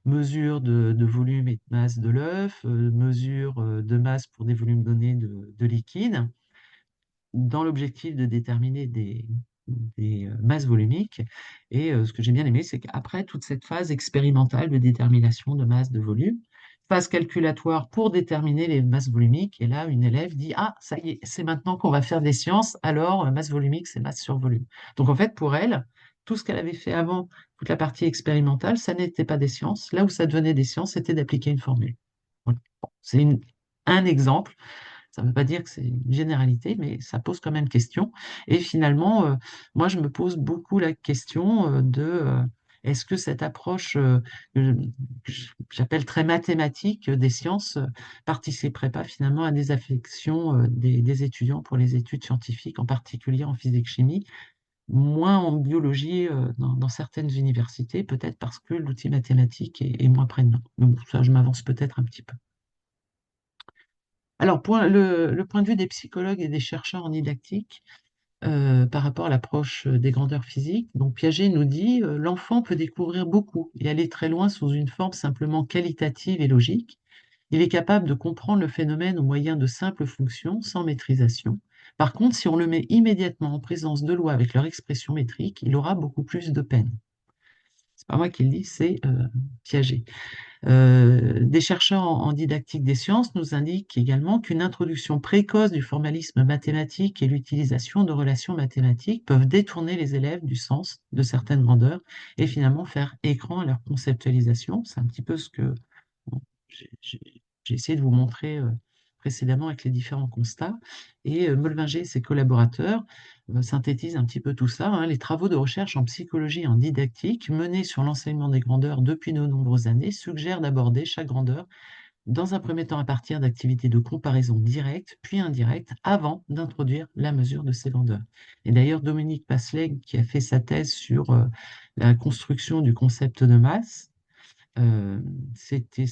mesure de volume et de masse de l'œuf, mesure de masse pour des volumes donnés de liquide, dans l'objectif de déterminer des masses volumiques. Et ce que j'ai bien aimé, c'est qu'après toute cette phase expérimentale de détermination de masse de volume, phase calculatoire pour déterminer les masses volumiques, et là, une élève dit, ah, ça y est, c'est maintenant qu'on va faire des sciences, alors masse volumique, c'est masse sur volume. Donc en fait, pour elle, tout ce qu'elle avait fait avant, toute la partie expérimentale, ça n'était pas des sciences. Là où ça devenait des sciences, c'était d'appliquer une formule. Voilà. Bon, c'est un exemple. Ça ne veut pas dire que c'est une généralité, mais ça pose quand même question. Et finalement, moi, je me pose beaucoup la question Est-ce que cette approche que j'appelle très mathématique des sciences participerait pas finalement à des affections des étudiants pour les études scientifiques, en particulier en physique-chimie, moins en biologie dans certaines universités, peut-être parce que l'outil mathématique est moins prégnant. Mais bon, ça, je m'avance peut-être un petit peu. Alors, le point de vue des psychologues et des chercheurs en didactique, par rapport à l'approche des grandeurs physiques. Donc Piaget nous dit, l'enfant peut découvrir beaucoup et aller très loin sous une forme simplement qualitative et logique. Il est capable de comprendre le phénomène au moyen de simples fonctions, sans maîtrisation. Par contre, si on le met immédiatement en présence de lois avec leur expression métrique, il aura beaucoup plus de peine. C'est pas moi qui le dis, c'est Piaget. Des chercheurs en didactique des sciences nous indiquent également qu'une introduction précoce du formalisme mathématique et l'utilisation de relations mathématiques peuvent détourner les élèves du sens de certaines grandeurs et finalement faire écran à leur conceptualisation. C'est un petit peu ce que bon, j'ai essayé de vous montrer précédemment avec les différents constats. Et Molvinger et ses collaborateurs synthétisent un petit peu tout ça, hein. Les travaux de recherche en psychologie et en didactique menés sur l'enseignement des grandeurs depuis de nombreuses années suggèrent d'aborder chaque grandeur dans un premier temps à partir d'activités de comparaison directes, puis indirectes, avant d'introduire la mesure de ces grandeurs. Et d'ailleurs, Dominique Pasleg, qui a fait sa thèse sur la construction du concept de masse, c'était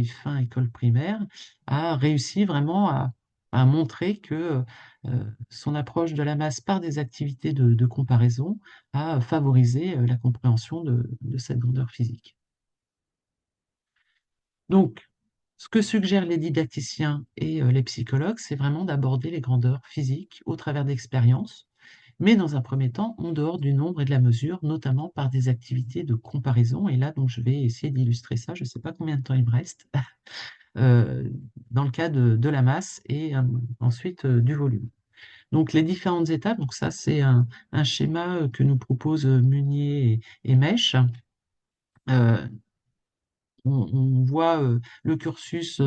fin école primaire, a réussi vraiment à montrer que son approche de la masse par des activités de comparaison a favorisé la compréhension de cette grandeur physique. Donc, ce que suggèrent les didacticiens et les psychologues, c'est vraiment d'aborder les grandeurs physiques au travers d'expériences, mais dans un premier temps, en dehors du nombre et de la mesure, notamment par des activités de comparaison. Et là, donc, je vais essayer d'illustrer ça. Je ne sais pas combien de temps il me reste, euh, dans le cas de la masse et ensuite du volume. Donc, les différentes étapes, donc ça, c'est un schéma que nous proposent Munier et Mèche. Euh, on voit le cursus,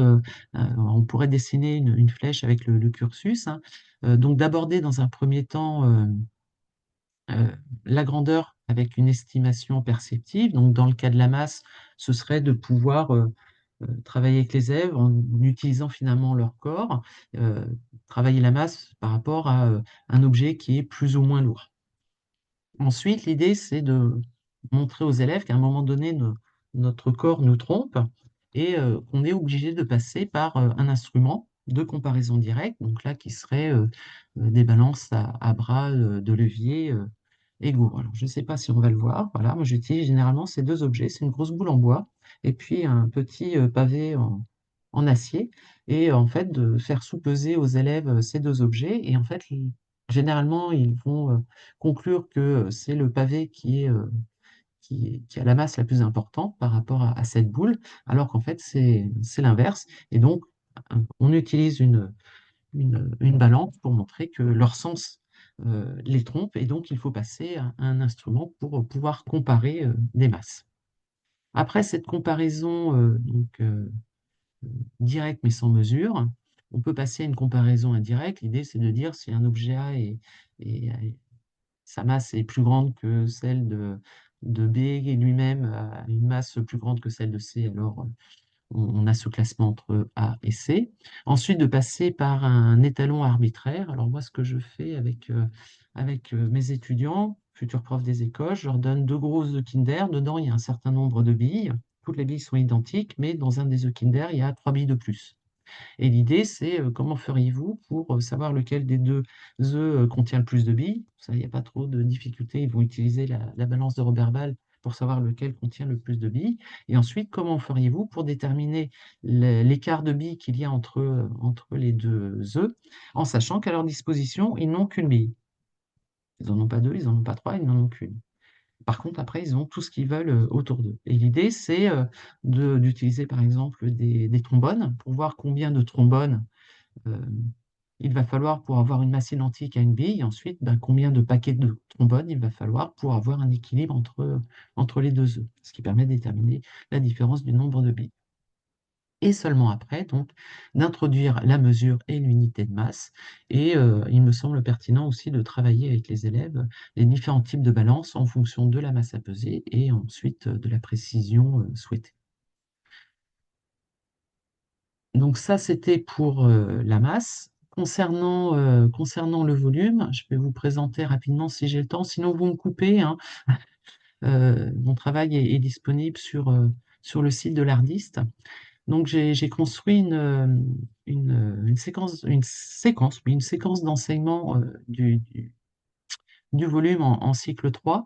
on pourrait dessiner une flèche avec le cursus, hein. Donc d'aborder dans un premier temps la grandeur avec une estimation perceptive. Donc dans le cas de la masse, ce serait de pouvoir travailler avec les élèves en utilisant finalement leur corps, euh, travailler la masse par rapport à un objet qui est plus ou moins lourd. Ensuite, l'idée, c'est de montrer aux élèves qu'à un moment donné, notre corps nous trompe et qu'on est obligé de passer par un instrument de comparaison directe, donc là, qui serait des balances à bras de levier égaux. Alors, je ne sais pas si on va le voir. Voilà, moi, j'utilise généralement ces deux objets. C'est une grosse boule en bois et puis un petit pavé en acier. Et en fait, de faire sous-peser aux élèves ces deux objets. Et en fait, généralement, ils vont conclure que c'est le pavé qui a la masse la plus importante par rapport à cette boule, alors qu'en fait, c'est l'inverse. Et donc, on utilise une balance pour montrer que leur sens les trompe, et donc il faut passer à un instrument pour pouvoir comparer des masses. Après cette comparaison directe mais sans mesure, on peut passer à une comparaison indirecte. L'idée, c'est de dire si un objet A sa masse est plus grande que celle de B et lui-même a une masse plus grande que celle de C, alors on a ce classement entre A et C. Ensuite, de passer par un étalon arbitraire. Alors moi, ce que je fais avec mes étudiants, futurs profs des écoles, je leur donne deux gros œufs Kinder. Dedans, il y a un certain nombre de billes. Toutes les billes sont identiques, mais dans un des œufs Kinder, il y a 3 billes de plus. Et l'idée, c'est comment feriez-vous pour savoir lequel des deux œufs contient le plus de billes? Ça, il n'y a pas trop de difficultés. Ils vont utiliser la balance de Roberval pour savoir lequel contient le plus de billes. Et ensuite, comment feriez-vous pour déterminer l'écart de billes qu'il y a entre les deux œufs, en sachant qu'à leur disposition, ils n'ont qu'une bille. Ils n'en ont pas deux, ils n'en ont pas trois, ils n'en ont qu'une. Par contre, après, ils ont tout ce qu'ils veulent autour d'eux. Et l'idée, c'est d'utiliser, par exemple, des trombones pour voir combien de trombones euh, il va falloir pour avoir une masse identique à une bille. Et ensuite, ben, combien de paquets de trombones il va falloir pour avoir un équilibre entre les deux œufs, ce qui permet de déterminer la différence du nombre de billes. et seulement après, donc, d'introduire la mesure et l'unité de masse. Et il me semble pertinent aussi de travailler avec les élèves les différents types de balance en fonction de la masse à peser et ensuite de la précision souhaitée. Donc ça, c'était pour la masse. Concernant le volume, je vais vous présenter rapidement si j'ai le temps, sinon vous me coupez, hein. Mon travail est disponible sur le site de l'Ardiste. Donc j'ai construit une séquence d'enseignement du volume en cycle 3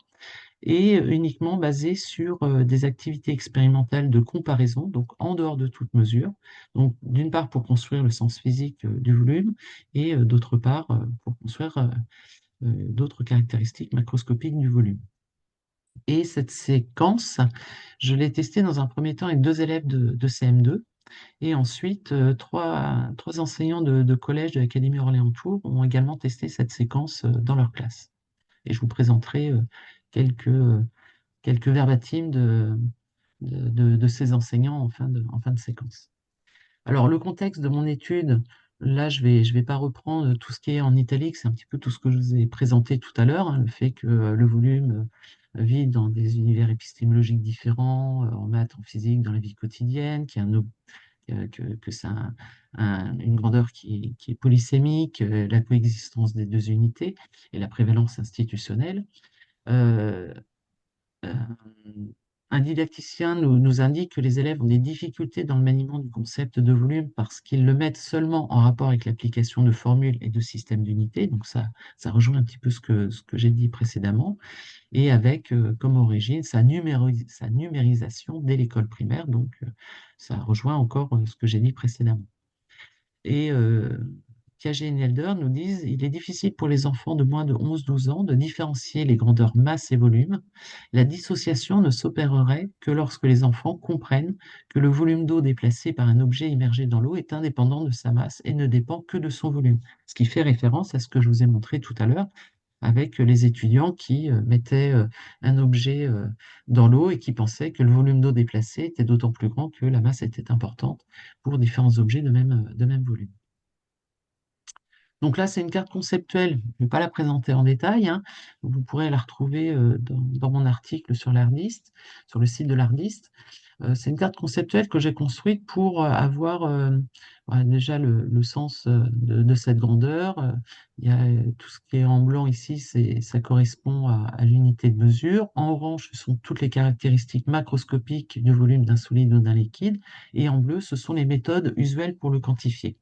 et uniquement basée sur des activités expérimentales de comparaison, donc en dehors de toute mesure. Donc d'une part pour construire le sens physique du volume et d'autre part pour construire d'autres caractéristiques macroscopiques du volume. Et cette séquence, je l'ai testée dans un premier temps avec 2 élèves de CM2 et ensuite, trois enseignants de collège de l'Académie Orléans-Tours ont également testé cette séquence dans leur classe. Et je vous présenterai quelques, euh, quelques verbatims de ces enseignants en fin de séquence. Alors, le contexte de mon étude, là, je vais pas reprendre tout ce qui est en italique, c'est un petit peu tout ce que je vous ai présenté tout à l'heure, hein, le fait que le volume vit dans des univers épistémologiques différents, en maths, en physique, dans la vie quotidienne, que c'est une grandeur qui est polysémique, la coexistence des deux unités et la prévalence institutionnelle. Euh, euh, un didacticien nous indique que les élèves ont des difficultés dans le maniement du concept de volume parce qu'ils le mettent seulement en rapport avec l'application de formules et de systèmes d'unités. Donc ça rejoint un petit peu ce que j'ai dit précédemment et avec comme origine sa numérisation dès l'école primaire. Donc, ça rejoint encore ce que j'ai dit précédemment. Et Piaget et Nelder nous disent il est difficile pour les enfants de moins de 11-12 ans de différencier les grandeurs masse et volume. La dissociation ne s'opérerait que lorsque les enfants comprennent que le volume d'eau déplacé par un objet immergé dans l'eau est indépendant de sa masse et ne dépend que de son volume. Ce qui fait référence à ce que je vous ai montré tout à l'heure avec les étudiants qui mettaient un objet dans l'eau et qui pensaient que le volume d'eau déplacé était d'autant plus grand que la masse était importante pour différents objets de même volume. Donc là, c'est une carte conceptuelle. Je ne vais pas la présenter en détail, hein. Vous pourrez la retrouver dans mon article sur l'Ardiste, sur le site de l'Ardiste. C'est une carte conceptuelle que j'ai construite pour avoir déjà le sens de cette grandeur. Il y a tout ce qui est en blanc ici, ça correspond à l'unité de mesure. En orange, ce sont toutes les caractéristiques macroscopiques du volume d'un solide ou d'un liquide. Et en bleu, ce sont les méthodes usuelles pour le quantifier.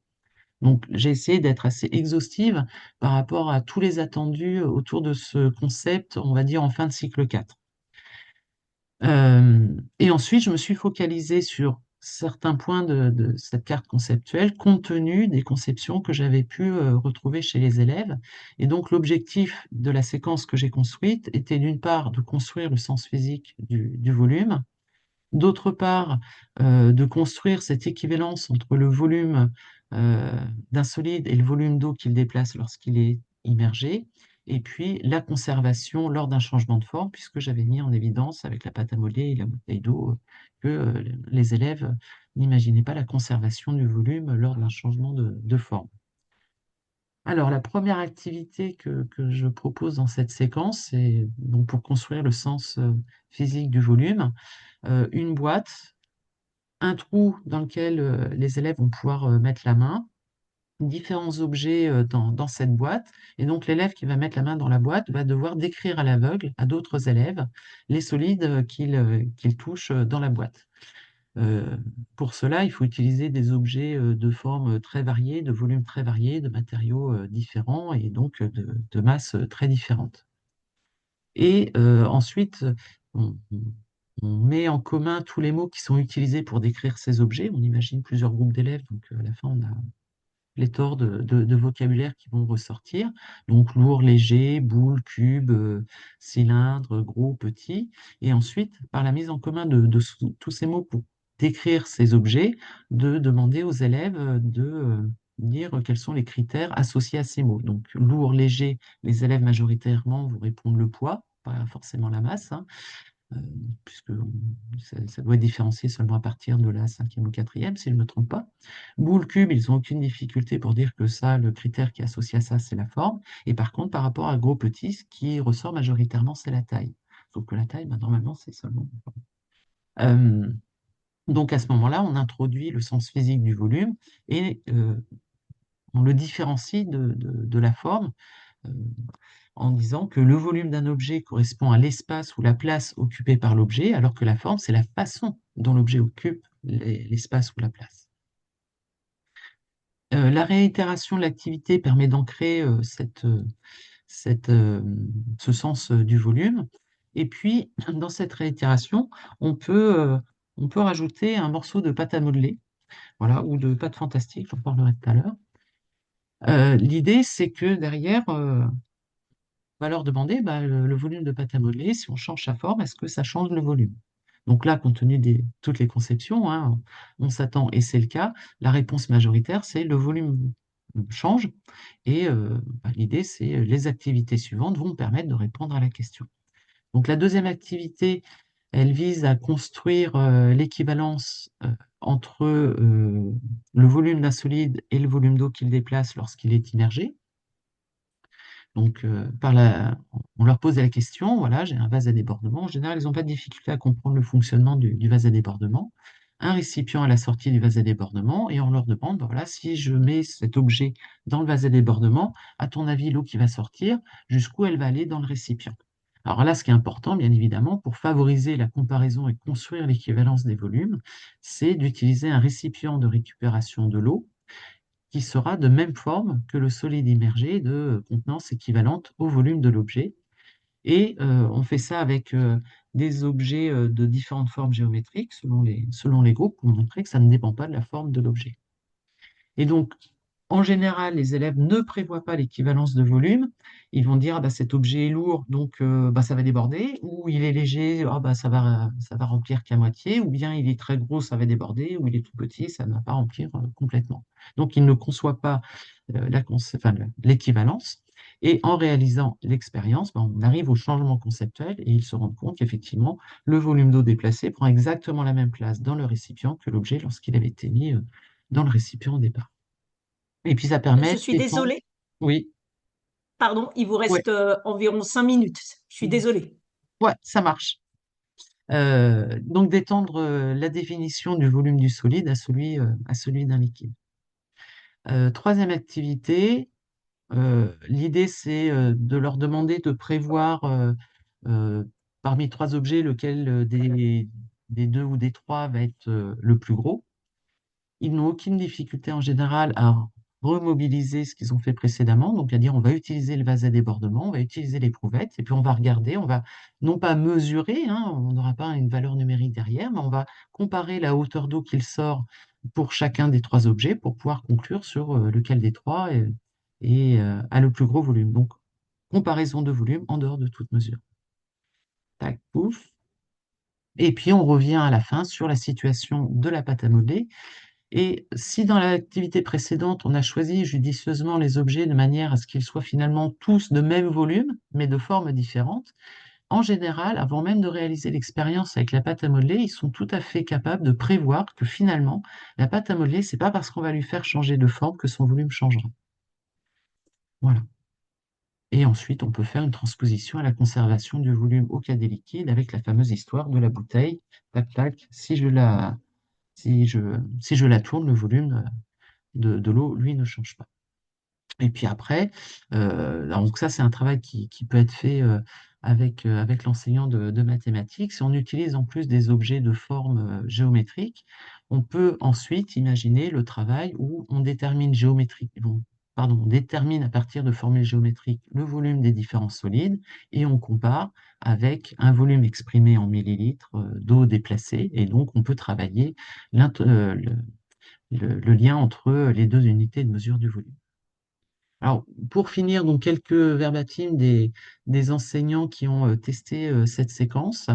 Donc, j'ai essayé d'être assez exhaustive par rapport à tous les attendus autour de ce concept, on va dire en fin de cycle 4. Et ensuite, je me suis focalisée sur certains points de cette carte conceptuelle compte tenu des conceptions que j'avais pu retrouver chez les élèves. Et donc, l'objectif de la séquence que j'ai construite était d'une part de construire le sens physique du volume, d'autre part de construire cette équivalence entre le volume d'un solide et le volume d'eau qu'il déplace lorsqu'il est immergé, et puis la conservation lors d'un changement de forme, puisque j'avais mis en évidence avec la pâte à modeler et la bouteille d'eau que les élèves n'imaginaient pas la conservation du volume lors d'un changement de forme. Alors, la première activité que je propose dans cette séquence, c'est donc pour construire le sens physique du volume, une boîte, un trou dans lequel les élèves vont pouvoir mettre la main, différents objets dans cette boîte. Et donc, l'élève qui va mettre la main dans la boîte va devoir décrire à l'aveugle, à d'autres élèves, les solides qu'il touche dans la boîte. Pour cela, il faut utiliser des objets de formes très variées, de volumes très variés, de matériaux différents et donc de masses très différentes. Et ensuite, on met en commun tous les mots qui sont utilisés pour décrire ces objets. On imagine plusieurs groupes d'élèves, donc à la fin, on a pléthore de vocabulaire qui vont ressortir. Donc lourd, léger, boule, cube, cylindre, gros, petit. Et ensuite, par la mise en commun de tous ces mots pour décrire ces objets, de demander aux élèves de dire quels sont les critères associés à ces mots. Donc lourd, léger, les élèves majoritairement vont répondre le poids, pas forcément la masse, hein. euh, puisque ça doit être différencié seulement à partir de la cinquième ou quatrième, si je ne me trompe pas. Boule, cube, ils n'ont aucune difficulté pour dire que ça, le critère qui est associé à ça, c'est la forme. Et par contre, par rapport à gros petit, ce qui ressort majoritairement, c'est la taille. Sauf que la taille, bah, normalement, c'est seulement la forme. Donc à ce moment-là, on introduit le sens physique du volume et on le différencie de la forme euh, en disant que le volume d'un objet correspond à l'espace ou la place occupée par l'objet, alors que la forme, c'est la façon dont l'objet occupe l'espace ou la place. La réitération de l'activité permet d'ancrer ce sens du volume. Et puis, dans cette réitération, on peut, on peut rajouter un morceau de pâte à modeler, voilà, ou de pâte fantastique, j'en parlerai tout à l'heure. L'idée, c'est que derrière, on va leur demander bah, le volume de pâte à modeler, si on change sa forme, est-ce que ça change le volume? Donc là, compte tenu de toutes les conceptions, hein, on s'attend, et c'est le cas, la réponse majoritaire, c'est le volume change. Et bah, l'idée, c'est les activités suivantes vont permettre de répondre à la question. Donc la deuxième activité, elle vise à construire l'équivalence entre le volume d'un solide et le volume d'eau qu'il déplace lorsqu'il est immergé. Donc, on leur pose la question, voilà, j'ai un vase à débordement. En général, ils n'ont pas de difficulté à comprendre le fonctionnement du vase à débordement. Un récipient à la sortie du vase à débordement, et on leur demande, ben voilà, si je mets cet objet dans le vase à débordement, à ton avis, l'eau qui va sortir, jusqu'où elle va aller dans le récipient? Alors là, ce qui est important, bien évidemment, pour favoriser la comparaison et construire l'équivalence des volumes, c'est d'utiliser un récipient de récupération de l'eau qui sera de même forme que le solide immergé de contenance équivalente au volume de l'objet. Et on fait ça avec des objets de différentes formes géométriques selon les groupes pour montrer que ça ne dépend pas de la forme de l'objet. Et donc, en général, les élèves ne prévoient pas l'équivalence de volume. Ils vont dire, ah bah, cet objet est lourd, donc bah, ça va déborder, ou il est léger, ah bah, ça va remplir qu'à moitié, ou bien il est très gros, ça va déborder, ou il est tout petit, ça ne va pas remplir complètement. Donc, ils ne conçoivent pas l'équivalence. Et en réalisant l'expérience, bah, on arrive au changement conceptuel et ils se rendent compte qu'effectivement, le volume d'eau déplacé prend exactement la même place dans le récipient que l'objet lorsqu'il avait été mis dans le récipient au départ. Et puis ça Je permet suis d'étendre. désolée. Oui, Pardon, il vous ouais, reste environ 5 minutes. Je suis désolée. ouais, ça marche. Donc d'étendre la définition du volume du solide à celui d'un liquide. Troisième activité, l'idée c'est de leur demander de prévoir euh, parmi trois objets lequel des deux ou des trois va être le plus gros. Ils n'ont aucune difficulté en général à remobiliser ce qu'ils ont fait précédemment, donc à dire on va utiliser le vase à débordement, on va utiliser l'éprouvette, et puis on va regarder, on va non pas mesurer, hein, on n'aura pas une valeur numérique derrière, mais on va comparer la hauteur d'eau qu'il sort pour chacun des trois objets pour pouvoir conclure sur lequel des trois a le plus gros volume. Donc, comparaison de volume en dehors de toute mesure. Tac, pouf. Et puis on revient à la fin sur la situation de la pâte à modeler. Et si dans l'activité précédente, on a choisi judicieusement les objets de manière à ce qu'ils soient finalement tous de même volume, mais de formes différentes, en général, avant même de réaliser l'expérience avec la pâte à modeler, ils sont tout à fait capables de prévoir que finalement, la pâte à modeler, c'est pas parce qu'on va lui faire changer de forme que son volume changera. Voilà. Et ensuite, on peut faire une transposition à la conservation du volume au cas des liquides avec la fameuse histoire de la bouteille. Tac, tac, si je la tourne, le volume de l'eau, lui, ne change pas. Et puis après, donc ça, c'est un travail qui peut être fait avec l'enseignant de mathématiques. Si on utilise en plus des objets de forme géométrique, on peut ensuite imaginer le travail où on détermine on détermine à partir de formules géométriques le volume des différents solides et on compare avec un volume exprimé en millilitres d'eau déplacée. Et donc, on peut travailler le lien entre les deux unités de mesure du volume. Alors, pour finir, donc quelques verbatim des enseignants qui ont testé cette séquence.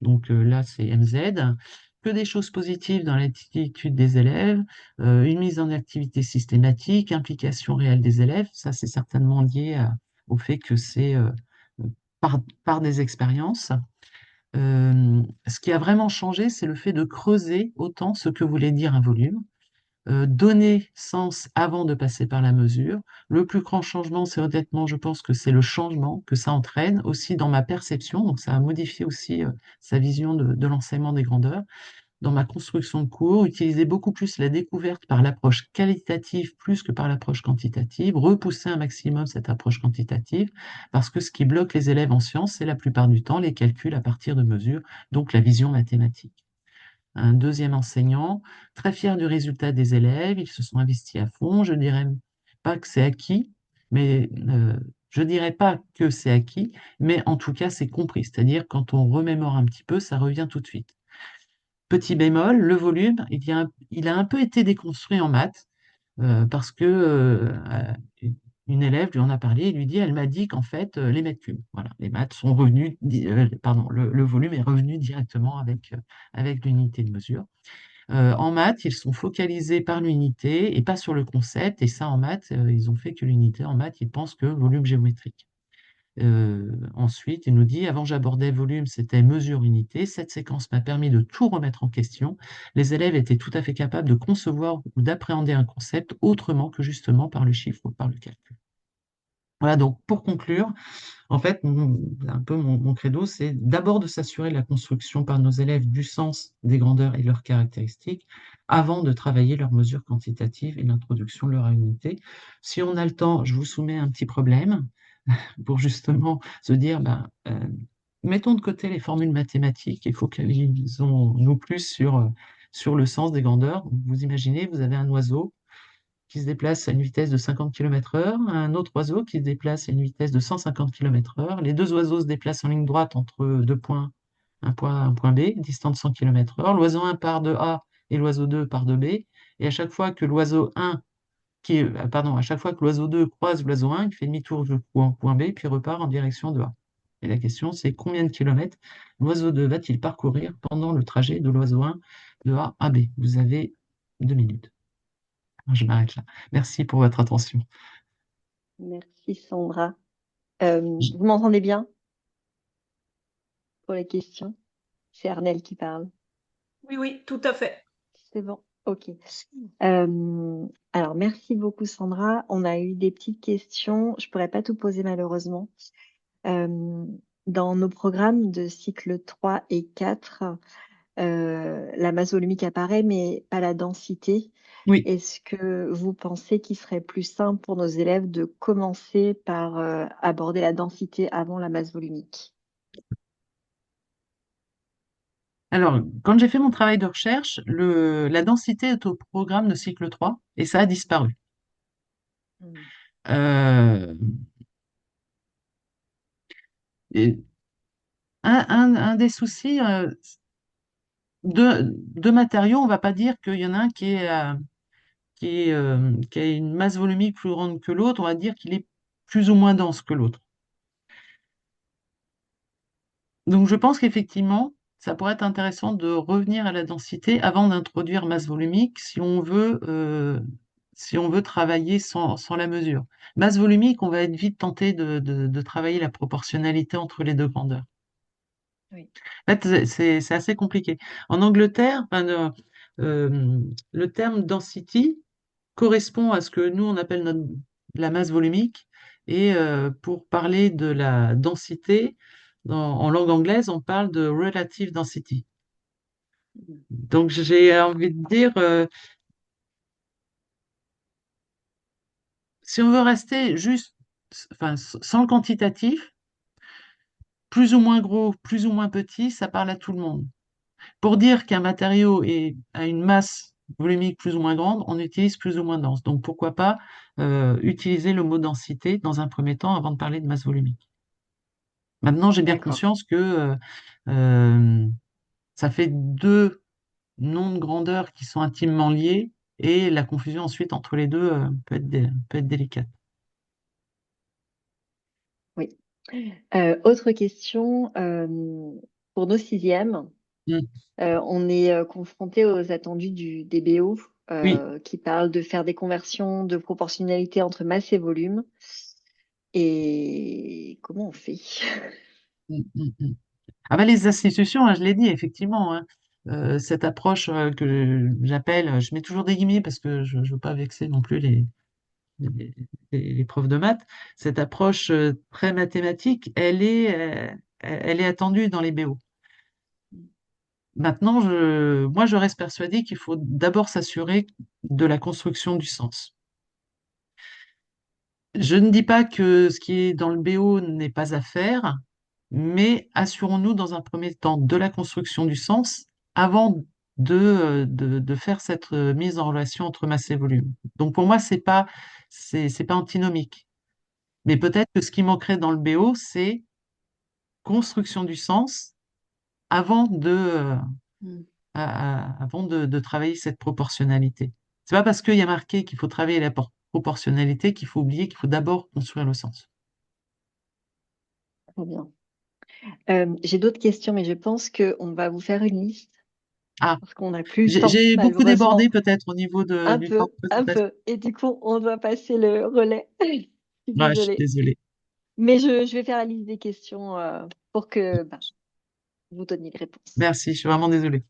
Donc là, c'est MZ. Que des choses positives dans l'attitude des élèves, une mise en activité systématique, implication réelle des élèves. Ça, c'est certainement lié au fait que c'est par des expériences. Ce qui a vraiment changé, c'est le fait de creuser autant ce que voulait dire un volume, donner sens avant de passer par la mesure. Le plus grand changement, c'est honnêtement, je pense que c'est le changement que ça entraîne aussi dans ma perception. Donc ça a modifié aussi sa vision de l'enseignement des grandeurs. Dans ma construction de cours, utiliser beaucoup plus la découverte par l'approche qualitative plus que par l'approche quantitative, repousser un maximum cette approche quantitative, parce que ce qui bloque les élèves en sciences, c'est la plupart du temps les calculs à partir de mesures, donc la vision mathématique. Un deuxième enseignant, très fier du résultat des élèves, ils se sont investis à fond, je dirais pas que c'est acquis, mais je dirais pas que c'est acquis, mais en tout cas c'est compris, c'est-à-dire quand on remémore un petit peu, ça revient tout de suite. Petit bémol, le volume, il a un peu été déconstruit en maths parce que une élève lui en a parlé et lui dit, elle m'a dit qu'en fait, les mètres cubes, voilà, les maths sont revenus, pardon, le volume est revenu directement avec l'unité de mesure. En maths, ils sont focalisés par l'unité et pas sur le concept. Et ça, en maths, ils ont fait que l'unité. En maths, ils pensent que volume géométrique. Ensuite, il nous dit, avant j'abordais volume, c'était mesure unité. Cette séquence m'a permis de tout remettre en question. Les élèves étaient tout à fait capables de concevoir ou d'appréhender un concept autrement que justement par le chiffre ou par le calcul. Voilà, donc pour conclure, en fait, un peu mon credo, c'est d'abord de s'assurer de la construction par nos élèves du sens des grandeurs et de leurs caractéristiques avant de travailler leurs mesures quantitatives et l'introduction de leur unité. Si on a le temps, je vous soumets un petit problème pour justement se dire, mettons de côté les formules mathématiques et focalisons-nous plus sur le sens des grandeurs. Vous imaginez, vous avez un oiseau qui se déplace à une vitesse de 50 km/h, un autre oiseau qui se déplace à une vitesse de 150 km/h. Les deux oiseaux se déplacent en ligne droite entre deux points, un point B, distant de 100 km/h. L'oiseau 1 part de A et l'oiseau 2 part de B. Et à chaque fois que l'oiseau 1 à chaque fois que l'oiseau 2 croise l'oiseau 1, il fait demi-tour jusqu'au point B, puis repart en direction de A. Et la question, c'est combien de kilomètres l'oiseau 2 va-t-il parcourir pendant le trajet de l'oiseau 1 de A à B? Vous avez 2 minutes. Je m'arrête là. Merci pour votre attention. Merci Sandra. Vous m'entendez bien pour les questions? C'est Arnel qui parle. Oui, oui, tout à fait. C'est bon, ok. Alors, merci beaucoup Sandra. On a eu des petites questions. Je pourrais pas tout poser malheureusement. Dans nos programmes de cycle 3 et 4, la masse volumique apparaît, mais pas la densité. Oui. Est-ce que vous pensez qu'il serait plus simple pour nos élèves de commencer par aborder la densité avant la masse volumique? Alors, quand j'ai fait mon travail de recherche, la densité est au programme de cycle 3 et ça a disparu. Euh, et un des soucis de matériaux, on ne va pas dire qu'il y en a un qui a une masse volumique plus grande que l'autre, on va dire qu'il est plus ou moins dense que l'autre. Donc je pense qu'effectivement, ça pourrait être intéressant de revenir à la densité avant d'introduire masse volumique si on veut travailler sans la mesure. Masse volumique, on va être vite tenté de travailler la proportionnalité entre les deux grandeurs. Oui. En fait, c'est assez compliqué. En Angleterre, le terme density correspond à ce que nous, on appelle la masse volumique. Et pour parler de la densité, en langue anglaise, on parle de relative density. Donc, j'ai envie de dire, si on veut rester juste, enfin, sans le quantitatif, plus ou moins gros, plus ou moins petit, ça parle à tout le monde. Pour dire qu'un matériau a une masse volumique plus ou moins grande, on utilise plus ou moins dense. Donc pourquoi pas utiliser le mot densité dans un premier temps avant de parler de masse volumique. Maintenant, j'ai bien D'accord. conscience que ça fait deux noms de grandeur qui sont intimement liés et la confusion ensuite entre les deux peut être délicate. Oui. Autre question, pour nos sixièmes, Mm. on est confronté aux attendus du DBO Oui. qui parle de faire des conversions de proportionnalité entre masse et volume. Et comment on fait? Mm, mm, mm. Ah ben, les institutions, hein, je l'ai dit, effectivement, hein, cette approche que j'appelle, je mets toujours des guillemets parce que je ne veux pas vexer non plus les, les profs de maths, cette approche très mathématique, elle est attendue dans les BO. Maintenant, moi, je reste persuadée qu'il faut d'abord s'assurer de la construction du sens. Je ne dis pas que ce qui est dans le BO n'est pas à faire, mais assurons-nous dans un premier temps de la construction du sens avant de faire cette mise en relation entre masse et volume. Donc pour moi, c'est pas antinomique. Mais peut-être que ce qui manquerait dans le BO, c'est construction du sens avant Mm. avant de travailler cette proportionnalité. C'est pas parce qu'il y a marqué qu'il faut travailler la proportionnalité qu'il faut oublier qu'il faut d'abord construire le sens. Très bien. J'ai d'autres questions, mais je pense qu'on va vous faire une liste Ah, parce qu'on n'a plus le j'ai temps, j'ai beaucoup débordé malheureusement. peut-être au niveau du temps de Un présentation. peu. Et du coup, on doit passer le relais. Je suis Ouais, je suis désolée. désolée. Mais je vais faire la liste des questions pour que vous donniez les réponses. Merci, je suis vraiment désolée.